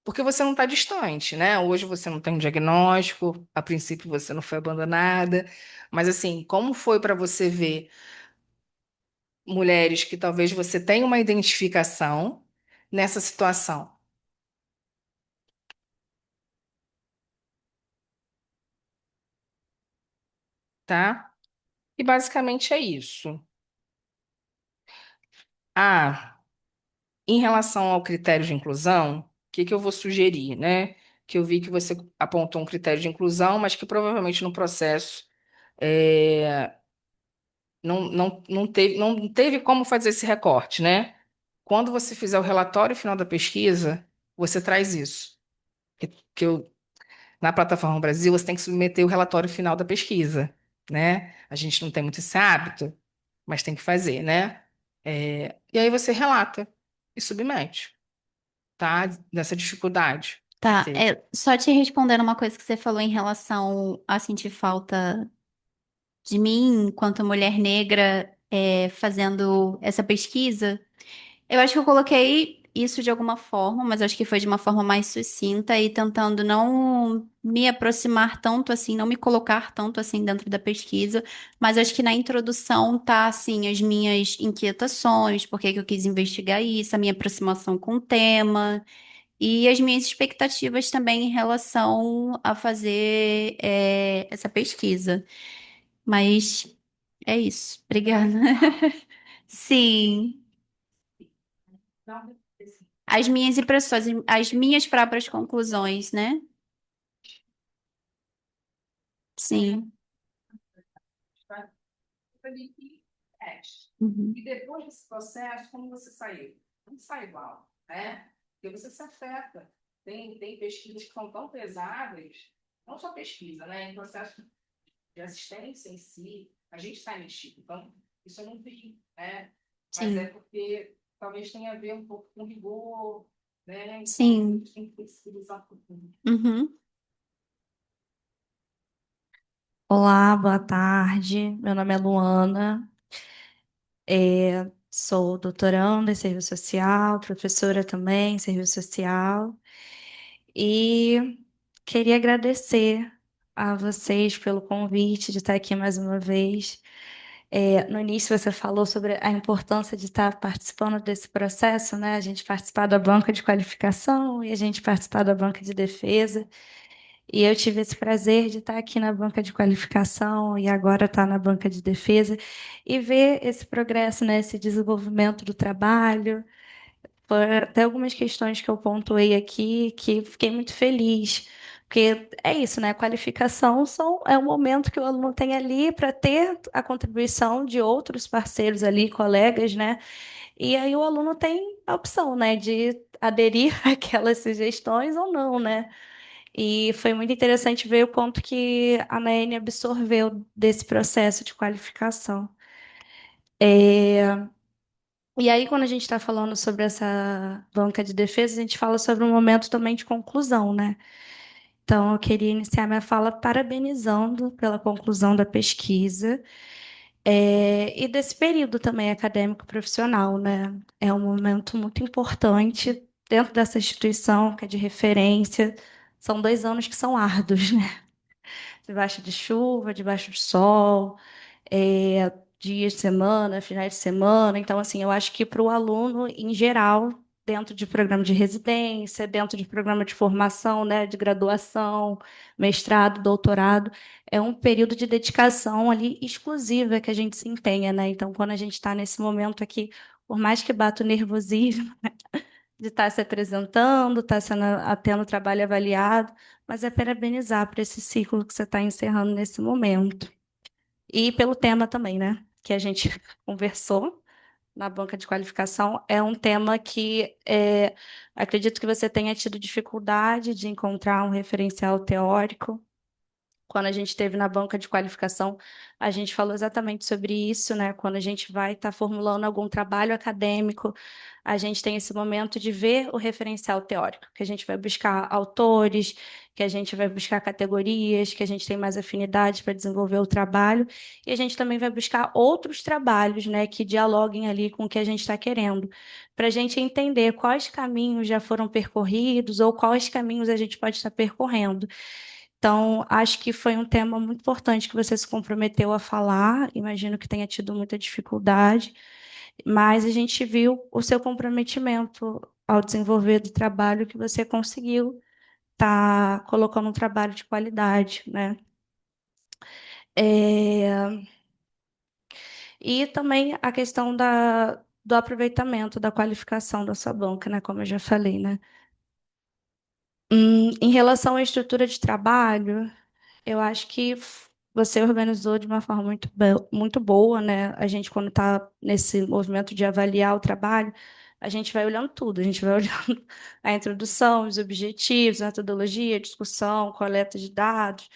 Porque você não está distante, né? Hoje você não tem um diagnóstico, a princípio você não foi abandonada, mas assim, como foi para você ver mulheres que talvez você tenha uma identificação nessa situação, tá? E basicamente é isso. Ah, em relação ao critério de inclusão, o que que eu vou sugerir, né? Que eu vi que você apontou um critério de inclusão, mas que provavelmente no processo é, não teve como fazer esse recorte, né? Quando você fizer o relatório final da pesquisa, você traz isso. Na plataforma Brasil, você tem que submeter o relatório final da pesquisa, né? A gente não tem muito esse hábito, mas tem que fazer, né? E aí você relata e submete, tá? Dessa dificuldade que Tá, teve. só te respondendo uma coisa que você falou em relação a sentir falta de mim enquanto mulher negra. fazendo essa pesquisa, eu acho que eu coloquei isso de alguma forma, mas acho que foi de uma forma mais sucinta e tentando não me aproximar tanto assim, não me colocar tanto assim dentro da pesquisa, mas acho que na introdução tá assim as minhas inquietações, por que que eu quis investigar isso, a minha aproximação com o tema e as minhas expectativas também em relação a fazer essa pesquisa. Mas é isso. Obrigada. Sim. Não, assim, As minhas impressões, as minhas próprias conclusões, né? Sim. tá? Ali que teste. Uhum. E depois desse processo, como você saiu? Não sai igual, né? Porque você se afeta. Tem pesquisas que são tão pesadas, não só pesquisa, né? Em processo de assistência em si, a gente sai mexido. Então, isso eu não vi, né? Mas é Sim. porque talvez tenha a ver um pouco com rigor, né? Então, a Sim. gente tem que flexibilizar um pouquinho. Uhum. Olá, boa tarde. Meu nome é Luana, sou doutoranda em serviço social, professora também em serviço social, e queria agradecer a vocês pelo convite de estar aqui mais uma vez. No início você falou sobre a importância de estar participando desse processo, né? A gente participar da banca de qualificação e a gente participar da banca de defesa. E eu tive esse prazer de estar aqui na banca de qualificação e agora estar na banca de defesa e ver esse progresso, né, esse desenvolvimento do trabalho. Foram até algumas questões que eu pontuei aqui que fiquei muito feliz, porque é isso, né? Qualificação é um momento que o aluno tem ali para ter a contribuição de outros parceiros ali, colegas, né? E aí o aluno tem a opção, né, de aderir àquelas sugestões ou não, né? E foi muito interessante ver o quanto que a Naene absorveu desse processo de qualificação. E aí, quando a gente está falando sobre essa banca de defesa, a gente fala sobre um momento também de conclusão, né? Então, eu queria iniciar minha fala parabenizando pela conclusão da pesquisa, e desse período também acadêmico profissional, né? É um momento muito importante dentro dessa instituição, que é de referência. São 2 anos que são árduos, né? Debaixo de chuva, debaixo de sol, dias de semana, finais de semana. Então, assim, eu acho que para o aluno, em geral, dentro de programa de residência, dentro de programa de formação, né, de graduação, mestrado, doutorado, é um período de dedicação ali exclusiva que a gente se empenha, né? Então, quando a gente está nesse momento aqui, por mais que bata o nervosismo de estar se apresentando, estar tendo o trabalho avaliado, mas é parabenizar por esse ciclo que você está encerrando nesse momento. E pelo tema também, né? Que a gente conversou na banca de qualificação. É um tema que acredito que você tenha tido dificuldade de encontrar um referencial teórico. Quando a gente esteve na banca de qualificação, a gente falou exatamente sobre isso, né? Quando a gente vai estar formulando algum trabalho acadêmico, a gente tem esse momento de ver o referencial teórico, que a gente vai buscar autores, que a gente vai buscar categorias, que a gente tem mais afinidade para desenvolver o trabalho, e a gente também vai buscar outros trabalhos, né, que dialoguem ali com o que a gente está querendo, para a gente entender quais caminhos já foram percorridos ou quais caminhos a gente pode estar percorrendo. Então, acho que foi um tema muito importante que você se comprometeu a falar. Imagino que tenha tido muita dificuldade, mas a gente viu o seu comprometimento ao desenvolver do trabalho que você conseguiu estar colocando um trabalho de qualidade, né? É, E também a questão do aproveitamento da qualificação da sua banca, né? Como eu já falei, né? Em relação à estrutura de trabalho, eu acho que você organizou de uma forma muito boa, né? A gente, quando está nesse movimento de avaliar o trabalho, a gente vai olhando tudo, a gente vai olhando a introdução, os objetivos, a metodologia, a discussão, coleta de dados,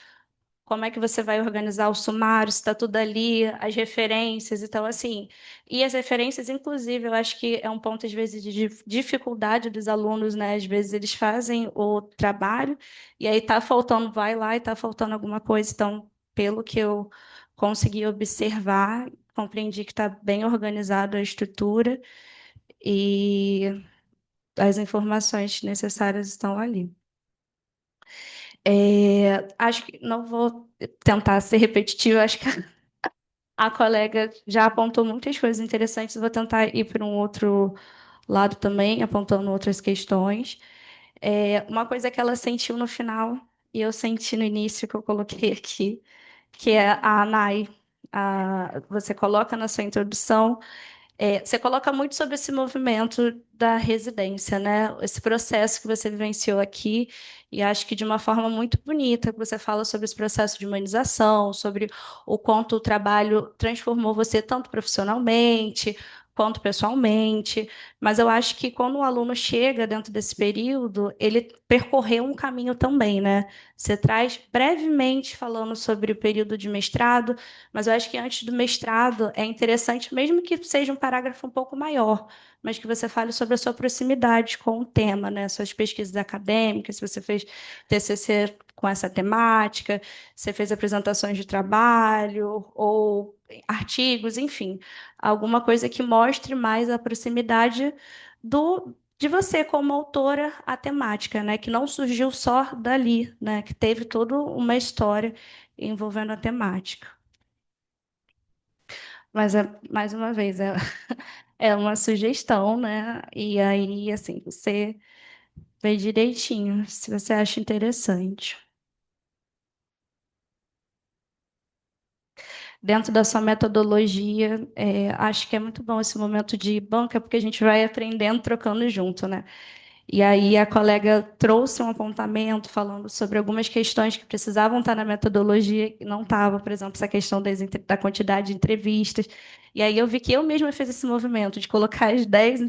como é que você vai organizar o sumário, se está tudo ali, as referências, então, assim, e as referências, inclusive, eu acho que é um ponto, às vezes, de dificuldade dos alunos, né? Às vezes eles fazem o trabalho e aí está faltando, vai lá e está faltando alguma coisa, então, pelo que eu consegui observar, compreendi que está bem organizada a estrutura e as informações necessárias estão ali. Acho que não vou tentar ser repetitiva, acho que a colega já apontou muitas coisas interessantes, vou tentar ir para um outro lado também, apontando outras questões. Uma coisa que ela sentiu no final, e eu senti no início, que eu coloquei aqui, que é a ANAI. Você coloca na sua introdução, você coloca muito sobre esse movimento da residência, né? Esse processo que você vivenciou aqui, e acho que de uma forma muito bonita, que você fala sobre esse processo de humanização, sobre o quanto o trabalho transformou você tanto profissionalmente quanto pessoalmente. Mas eu acho que quando o aluno chega dentro desse período, ele percorreu um caminho também, né? Você traz brevemente falando sobre o período de mestrado, mas eu acho que antes do mestrado é interessante, mesmo que seja um parágrafo um pouco maior, mas que você fale sobre a sua proximidade com o tema, né? Suas pesquisas acadêmicas, se você fez TCC com essa temática, se fez apresentações de trabalho ou artigos, enfim, alguma coisa que mostre mais a proximidade de você como autora à temática, né? Que não surgiu só dali, né? Que teve toda uma história envolvendo a temática. Mas, mais uma vez, é uma sugestão, né? E aí, assim, você vê direitinho, se você acha interessante. Dentro da sua metodologia, acho que é muito bom esse momento de banca, porque a gente vai aprendendo, trocando junto, né? E aí a colega trouxe um apontamento falando sobre algumas questões que precisavam estar na metodologia e não estava, por exemplo, essa questão da quantidade de entrevistas. E aí eu vi que eu mesma fiz esse movimento de colocar as 10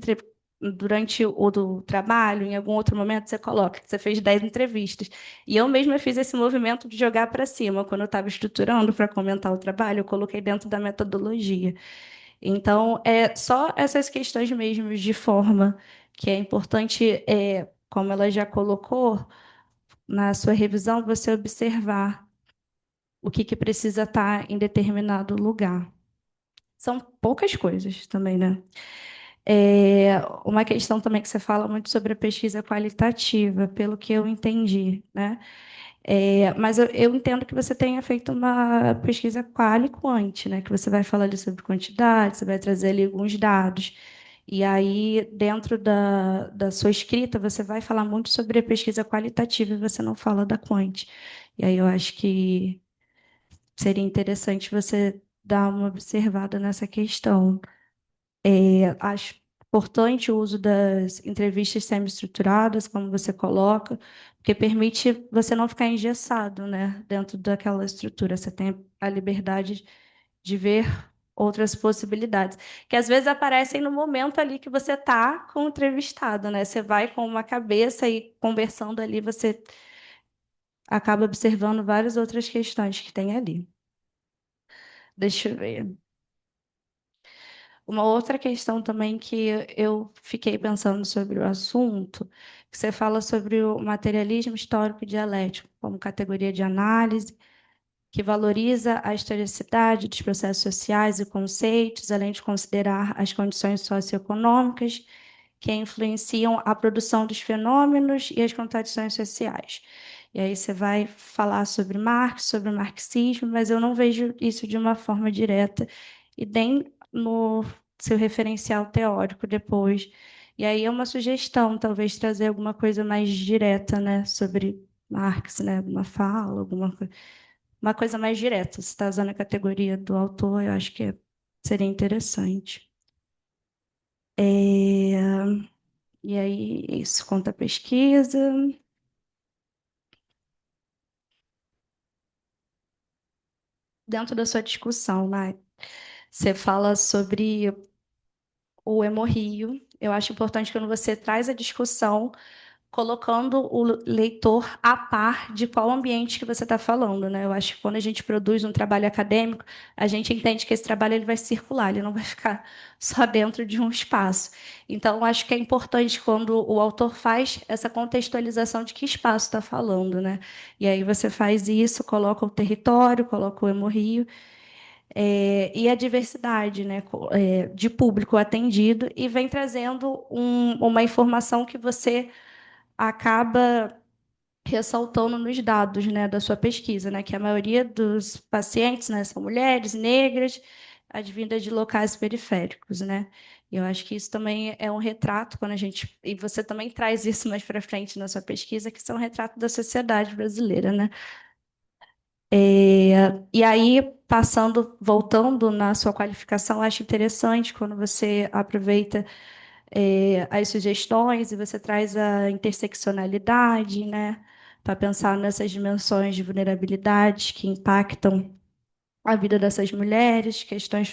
durante o do trabalho, em algum outro momento você coloca que você fez 10 entrevistas. E eu mesma fiz esse movimento de jogar para cima. Quando eu estava estruturando para comentar o trabalho, eu coloquei dentro da metodologia. Então, é só essas questões mesmo de forma que é importante, como ela já colocou na sua revisão, você observar o que precisa estar em determinado lugar. São poucas coisas também, né? Uma questão também que você fala muito sobre a pesquisa qualitativa, pelo que eu entendi, né? Mas eu entendo que você tenha feito uma pesquisa qual e quant, né? Que você vai falar ali sobre quantidade, você vai trazer ali alguns dados. E aí, dentro da sua escrita, você vai falar muito sobre a pesquisa qualitativa e você não fala da quant. E aí eu acho que seria interessante você dar uma observada nessa questão. Acho importante o uso das entrevistas semi-estruturadas, como você coloca, porque permite você não ficar engessado, né, dentro daquela estrutura. Você tem a liberdade de ver outras possibilidades, que às vezes aparecem no momento ali que você está com o entrevistado, né? Você vai com uma cabeça e conversando ali, você acaba observando várias outras questões que tem ali. Deixa eu ver. Uma outra questão também que eu fiquei pensando sobre o assunto, que você fala sobre o materialismo histórico e dialético como categoria de análise, que valoriza a historicidade dos processos sociais e conceitos, além de considerar as condições socioeconômicas que influenciam a produção dos fenômenos e as contradições sociais. E aí você vai falar sobre Marx, sobre o marxismo, mas eu não vejo isso de uma forma direta, e nem no seu referencial teórico depois. E aí é uma sugestão, talvez trazer alguma coisa mais direta, né, sobre Marx, né, alguma fala, uma coisa mais direta. Se está usando a categoria do autor, eu acho que seria interessante. E aí, isso conta a pesquisa. Dentro da sua discussão, né, você fala sobre o hemorrio. Eu acho importante quando você traz a discussão colocando o leitor a par de qual ambiente que você está falando, né? Eu acho que quando a gente produz um trabalho acadêmico, a gente entende que esse trabalho ele vai circular, ele não vai ficar só dentro de um espaço. Então, eu acho que é importante quando o autor faz essa contextualização de que espaço está falando, né? E aí você faz isso, coloca o território, coloca o hemorrio. e a diversidade, né, de público atendido, e vem trazendo uma informação que você acaba ressaltando nos dados, né, da sua pesquisa, né, que a maioria dos pacientes, né, são mulheres negras, advindas de locais periféricos, né? E eu acho que isso também é um retrato quando a gente, e você também traz isso mais para frente na sua pesquisa, que isso é um retrato da sociedade brasileira, né? E aí, voltando na sua qualificação, acho interessante quando você aproveita as sugestões e você traz a interseccionalidade, né, para pensar nessas dimensões de vulnerabilidade que impactam a vida dessas mulheres, questões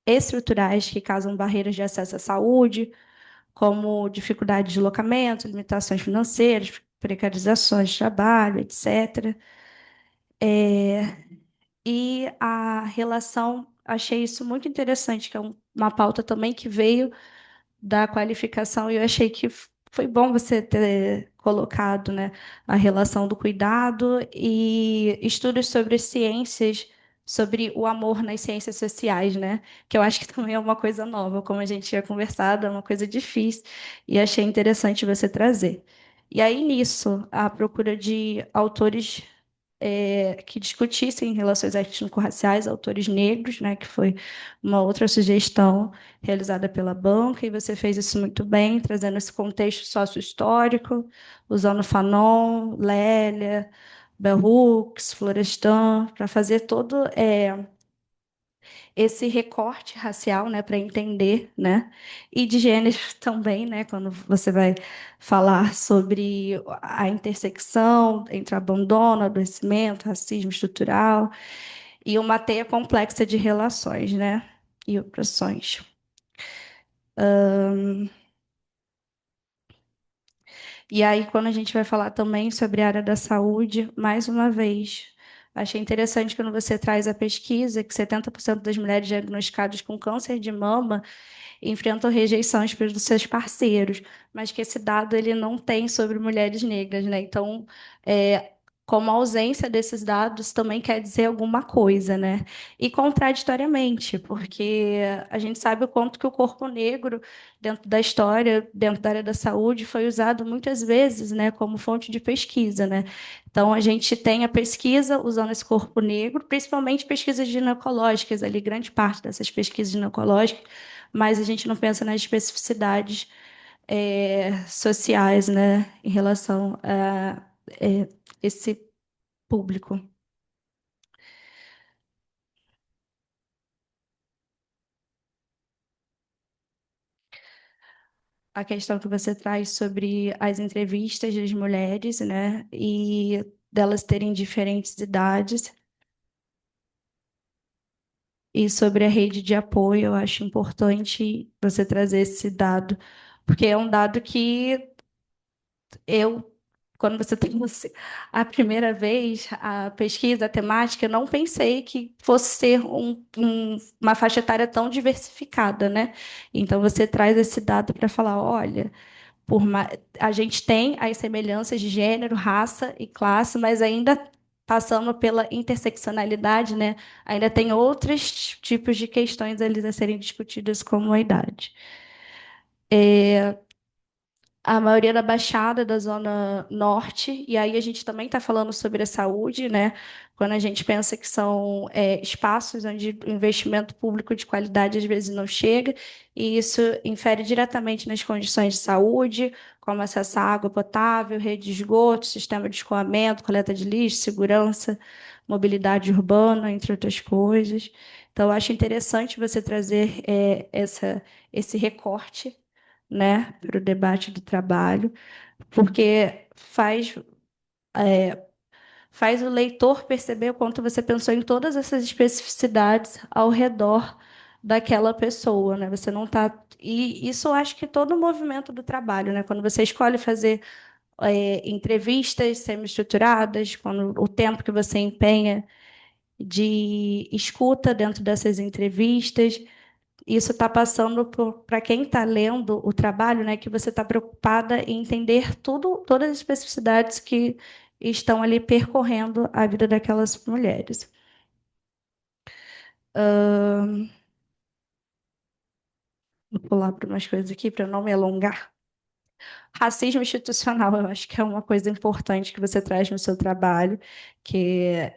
estruturais que causam barreiras de acesso à saúde, como dificuldade de deslocamento, limitações financeiras, precarizações de trabalho, etc. E a relação, achei isso muito interessante, que é uma pauta também que veio da qualificação, e eu achei que foi bom você ter colocado, né, a relação do cuidado e estudos sobre ciências, sobre o amor nas ciências sociais, né? Que eu acho que também é uma coisa nova, como a gente tinha conversado, é uma coisa difícil, e achei interessante você trazer. E aí, nisso, a procura de autores que discutissem relações étnico-raciais, autores negros, né, que foi uma outra sugestão realizada pela banca, e você fez isso muito bem, trazendo esse contexto sócio-histórico, usando Fanon, Lélia, Bell Hooks, Florestan, para fazer todo esse recorte racial, né, para entender, né, e de gênero também, né, quando você vai falar sobre a intersecção entre abandono, adoecimento, racismo estrutural e uma teia complexa de relações, né, e opressões. E aí, quando a gente vai falar também sobre a área da saúde, mais uma vez, achei interessante quando você traz a pesquisa que 70% das mulheres diagnosticadas com câncer de mama enfrentam rejeições pelos seus parceiros, mas que esse dado ele não tem sobre mulheres negras, né? Então, como a ausência desses dados também quer dizer alguma coisa, né? E contraditoriamente, porque a gente sabe o quanto que o corpo negro, dentro da história, dentro da área da saúde, foi usado muitas vezes, né, como fonte de pesquisa, né? Então, a gente tem a pesquisa usando esse corpo negro, principalmente pesquisas ginecológicas, ali, grande parte dessas pesquisas ginecológicas, mas a gente não pensa nas especificidades sociais, né, em relação a esse público. A questão que você traz sobre as entrevistas das mulheres, né, e delas terem diferentes idades, e sobre a rede de apoio, eu acho importante você trazer esse dado, porque é um dado que eu, quando você trouxe a primeira vez a pesquisa, a temática, eu não pensei que fosse ser uma faixa etária tão diversificada, né? Então, você traz esse dado para falar, olha, a gente tem as semelhanças de gênero, raça e classe, mas ainda passando pela interseccionalidade, né? Ainda tem outros tipos de questões ali a serem discutidas, como a idade. A maioria da Baixada, da Zona Norte, e aí a gente também está falando sobre a saúde, né? Quando a gente pensa que são espaços onde o investimento público de qualidade às vezes não chega, e isso infere diretamente nas condições de saúde, como acesso à água potável, rede de esgoto, sistema de escoamento, coleta de lixo, segurança, mobilidade urbana, entre outras coisas. Então, eu acho interessante você trazer esse recorte, né, para o debate do trabalho, porque faz o leitor perceber o quanto você pensou em todas essas especificidades ao redor daquela pessoa, né? Você não está. E isso eu acho que todo o movimento do trabalho, né? Quando você escolhe fazer entrevistas semi-estruturadas, quando o tempo que você empenha de escuta dentro dessas entrevistas, isso está passando para quem está lendo o trabalho, né, que você está preocupada em entender todas as especificidades que estão ali percorrendo a vida daquelas mulheres. Vou pular para umas coisas aqui para não me alongar. Racismo institucional, eu acho que é uma coisa importante que você traz no seu trabalho, que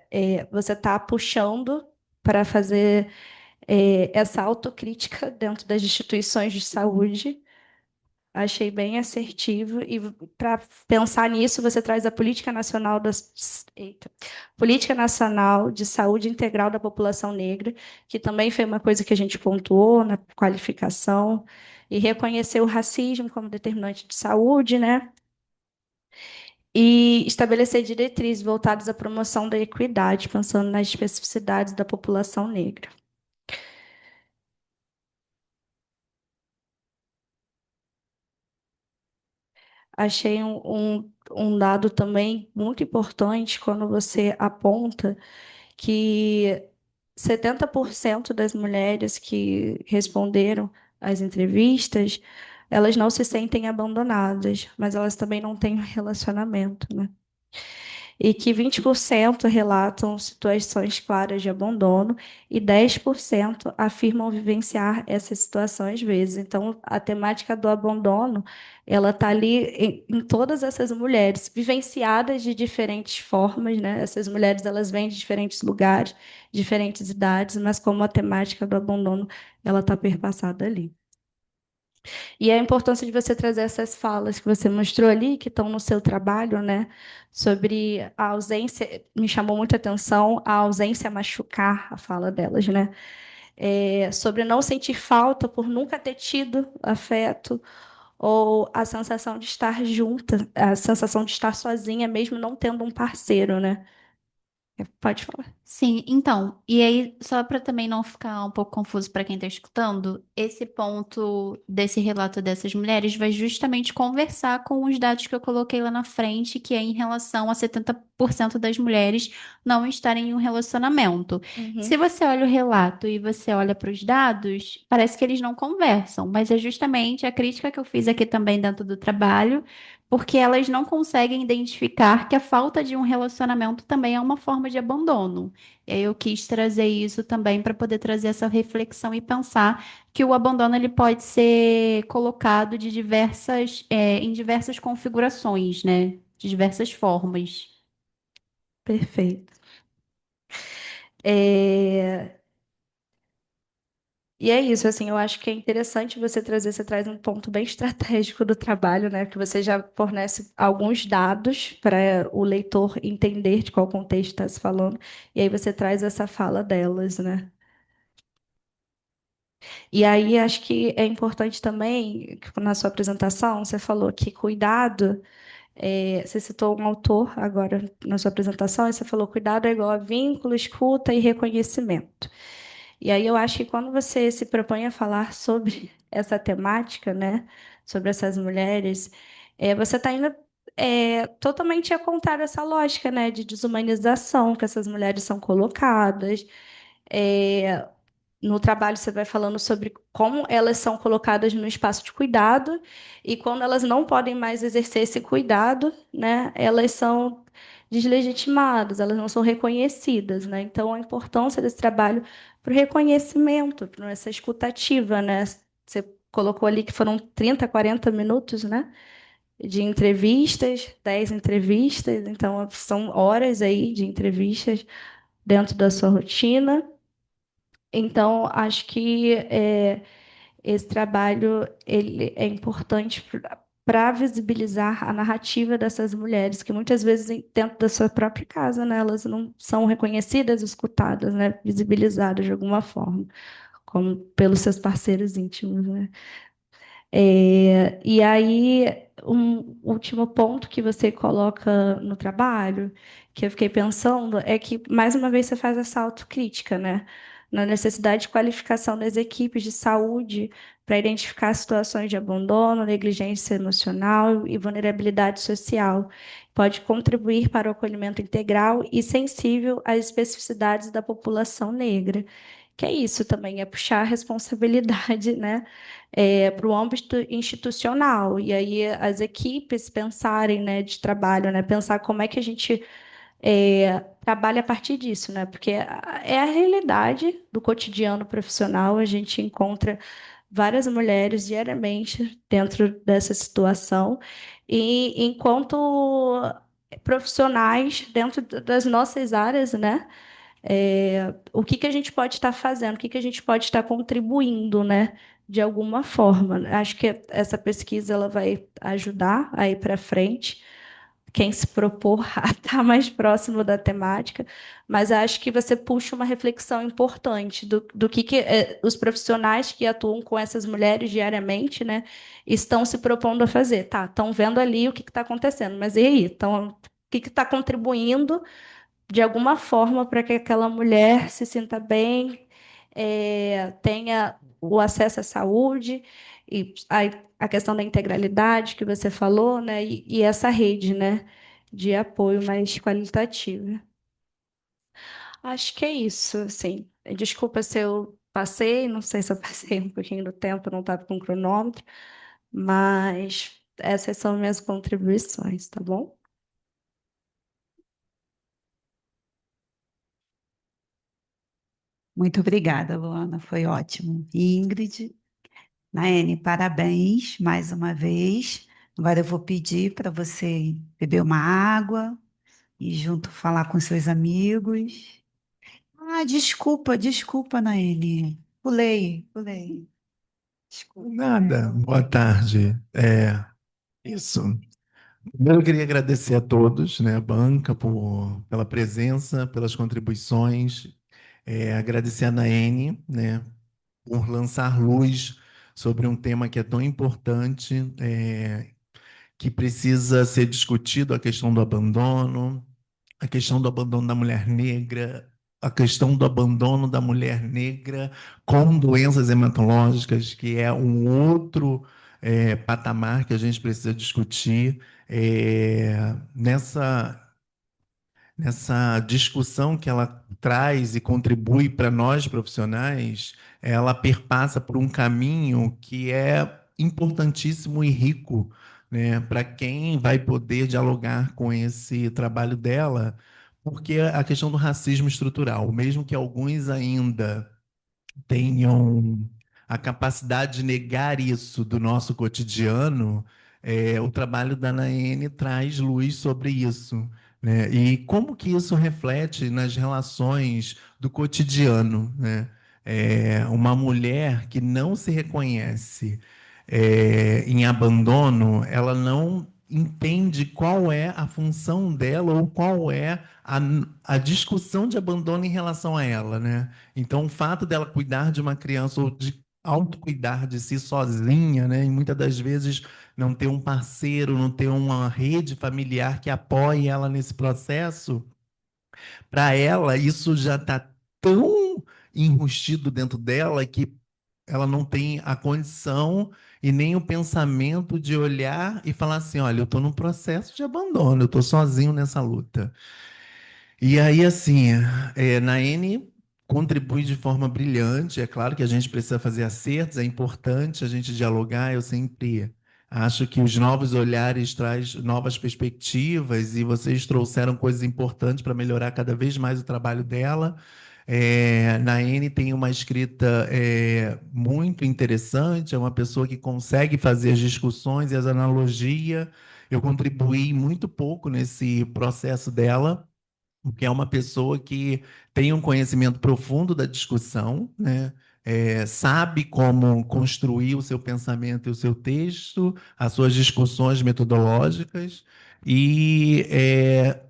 você está puxando para fazer essa autocrítica dentro das instituições de saúde. Achei bem assertivo. E para pensar nisso, você traz a Política Nacional de Saúde Integral da População Negra, que também foi uma coisa que a gente pontuou na qualificação, e reconhecer o racismo como determinante de saúde, né? E estabelecer diretrizes voltadas à promoção da equidade, pensando nas especificidades da população negra. Achei um dado também muito importante quando você aponta que 70% das mulheres que responderam às entrevistas, elas não se sentem abandonadas, mas elas também não têm um relacionamento, né? E que 20% relatam situações claras de abandono e 10% afirmam vivenciar essa situação às vezes. Então, a temática do abandono, ela está ali em todas essas mulheres, vivenciadas de diferentes formas, né? Essas mulheres, elas vêm de diferentes lugares, diferentes idades, mas como a temática do abandono, ela está perpassada ali. E a importância de você trazer essas falas que você mostrou ali, que estão no seu trabalho, né? Sobre a ausência, me chamou muita atenção a ausência machucar, a fala delas, né? Sobre não sentir falta por nunca ter tido afeto, ou a sensação de estar junta, a sensação de estar sozinha, mesmo não tendo um parceiro, né? Pode falar. Sim, então, e aí, só para também não ficar um pouco confuso para quem está escutando, esse ponto desse relato dessas mulheres vai justamente conversar com os dados que eu coloquei lá na frente, que é em relação a 70% das mulheres não estarem em um relacionamento. Se você olha o relato e você olha para os dados, parece que eles não conversam, mas é justamente a crítica que eu fiz aqui também dentro do trabalho, porque elas não conseguem identificar que a falta de um relacionamento também é uma forma de abandono. E aí eu quis trazer isso também para poder trazer essa reflexão e pensar que o abandono ele pode ser colocado em diversas configurações, né? De diversas formas. Perfeito. É, E é isso, assim, eu acho que é interessante você traz um ponto bem estratégico do trabalho, né? Que você já fornece alguns dados para o leitor entender de qual contexto está se falando, e aí você traz essa fala delas, né? E aí acho que é importante também, que na sua apresentação, você falou que cuidado, você citou um autor agora na sua apresentação, e você falou cuidado é igual a vínculo, escuta e reconhecimento. E aí eu acho que quando você se propõe a falar sobre essa temática, né, sobre essas mulheres, você está indo totalmente a contar essa lógica, né, de desumanização que essas mulheres são colocadas. É, no trabalho você vai falando sobre como elas são colocadas no espaço de cuidado e quando elas não podem mais exercer esse cuidado, né, elas são deslegitimadas, elas não são reconhecidas, né? Então a importância desse trabalho para o reconhecimento, para essa escutativa, né? Você colocou ali que foram 30, 40 minutos, né? De entrevistas, 10 entrevistas, então são horas aí de entrevistas dentro da sua rotina. Então, acho que esse trabalho ele é importante para visibilizar a narrativa dessas mulheres, que muitas vezes dentro da sua própria casa, né, elas não são reconhecidas, escutadas, né, visibilizadas de alguma forma, como pelos seus parceiros íntimos, né? E aí, um último ponto que você coloca no trabalho, que eu fiquei pensando, é que, mais uma vez, você faz essa autocrítica, né? Na necessidade de qualificação das equipes de saúde para identificar situações de abandono, negligência emocional e vulnerabilidade social. Pode contribuir para o acolhimento integral e sensível às especificidades da população negra. Que é isso também, é puxar a responsabilidade, né? Para o âmbito institucional. E aí as equipes pensarem, né, de trabalho, né, pensar como é que a gente trabalha a partir disso, né? Porque é a realidade do cotidiano profissional, a gente encontra várias mulheres diariamente dentro dessa situação, e enquanto profissionais dentro das nossas áreas, né? O que que a gente pode estar fazendo, o que que a gente pode estar contribuindo, né? De alguma forma. Acho que essa pesquisa ela vai ajudar a ir para frente quem se propor a estar mais próximo da temática, mas acho que você puxa uma reflexão importante do que os profissionais que atuam com essas mulheres diariamente, né, estão se propondo a fazer. Tá, estão vendo ali o que está acontecendo, mas e aí? Então, o que está contribuindo de alguma forma para que aquela mulher se sinta bem, tenha o acesso à saúde e a questão da integralidade que você falou, né? E essa rede, né, de apoio mais qualitativa. Acho que é isso, assim. Desculpa se eu passei, não sei se eu passei um pouquinho do tempo, não estava com cronômetro, mas essas são minhas contribuições, tá bom? Muito obrigada, Luana, foi ótimo. Ingrid, Naene, parabéns mais uma vez. Agora eu vou pedir para você beber uma água e junto falar com seus amigos. Ah, desculpa, desculpa, Naene. Pulei. Desculpa. Nada, boa tarde. Isso. Primeiro, eu queria agradecer a todos, né, a banca, pela presença, pelas contribuições. Agradecer a Naene, né, por lançar luz sobre um tema que é tão importante, que precisa ser discutido, a questão do abandono da mulher negra, a questão do abandono da mulher negra com doenças hematológicas, que é um outro patamar que a gente precisa discutir. Nessa discussão que ela traz e contribui para nós profissionais, ela perpassa por um caminho que é importantíssimo e rico, né, para quem vai poder dialogar com esse trabalho dela, porque a questão do racismo estrutural, mesmo que alguns ainda tenham a capacidade de negar isso do nosso cotidiano, o trabalho da Naene traz luz sobre isso, né? E como que isso reflete nas relações do cotidiano, né? Uma mulher que não se reconhece em abandono, ela não entende qual é a função dela ou qual é a discussão de abandono em relação a ela, né? Então, o fato dela cuidar de uma criança ou de autocuidar de si sozinha, né? E muitas das vezes não ter um parceiro, não ter uma rede familiar que apoie ela nesse processo, para ela isso já está tão enrustido dentro dela que ela não tem a condição e nem o pensamento de olhar e falar assim, olha, eu estou num processo de abandono, eu estou sozinho nessa luta. E aí, assim, Naene contribui de forma brilhante. É claro que a gente precisa fazer acertos, é importante a gente dialogar. Eu sempre acho que os novos olhares trazem novas perspectivas e vocês trouxeram coisas importantes para melhorar cada vez mais o trabalho dela. Naene tem uma escrita muito interessante, é uma pessoa que consegue fazer as discussões e as analogias. Eu contribuí muito pouco nesse processo dela, porque é uma pessoa que tem um conhecimento profundo da discussão, né? Sabe como construir o seu pensamento e o seu texto, as suas discussões metodológicas, e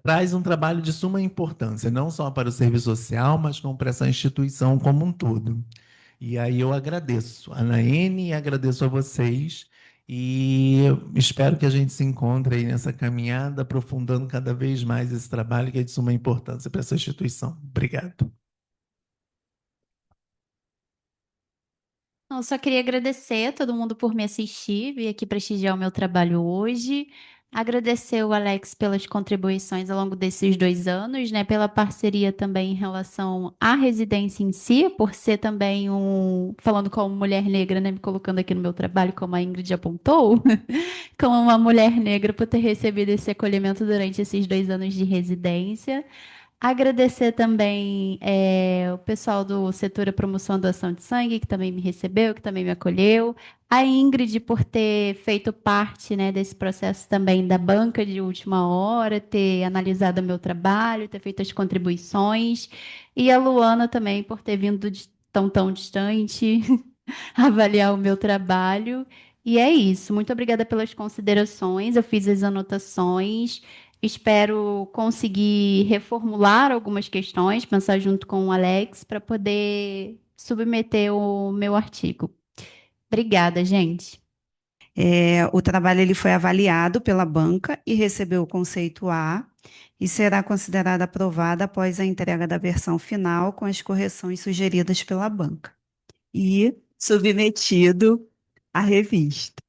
traz um trabalho de suma importância, não só para o serviço social, mas como para essa instituição como um todo. E aí eu agradeço a Naene e agradeço a vocês. E espero que a gente se encontre aí nessa caminhada, aprofundando cada vez mais esse trabalho que é de suma importância para essa instituição. Obrigado. Não, eu só queria agradecer a todo mundo por me assistir, vir aqui prestigiar o meu trabalho hoje. Agradecer o Alex pelas contribuições ao longo desses 2 anos, né? Pela parceria também em relação à residência em si, por ser também falando como mulher negra, né? Me colocando aqui no meu trabalho, como a Ingrid apontou, como uma mulher negra por ter recebido esse acolhimento durante esses 2 anos de residência. Agradecer também o pessoal do setor da promoção da doação de sangue, que também me recebeu, que também me acolheu. A Ingrid por ter feito parte, né, desse processo também da banca de última hora, ter analisado o meu trabalho, ter feito as contribuições. E a Luana também por ter vindo de tão distante avaliar o meu trabalho. E é isso. Muito obrigada pelas considerações. Eu fiz as anotações. Espero conseguir reformular algumas questões, pensar junto com o Alex para poder submeter o meu artigo. Obrigada, gente. O trabalho ele foi avaliado pela banca e recebeu o conceito A e será considerado aprovado após a entrega da versão final com as correções sugeridas pela banca e submetido à revista.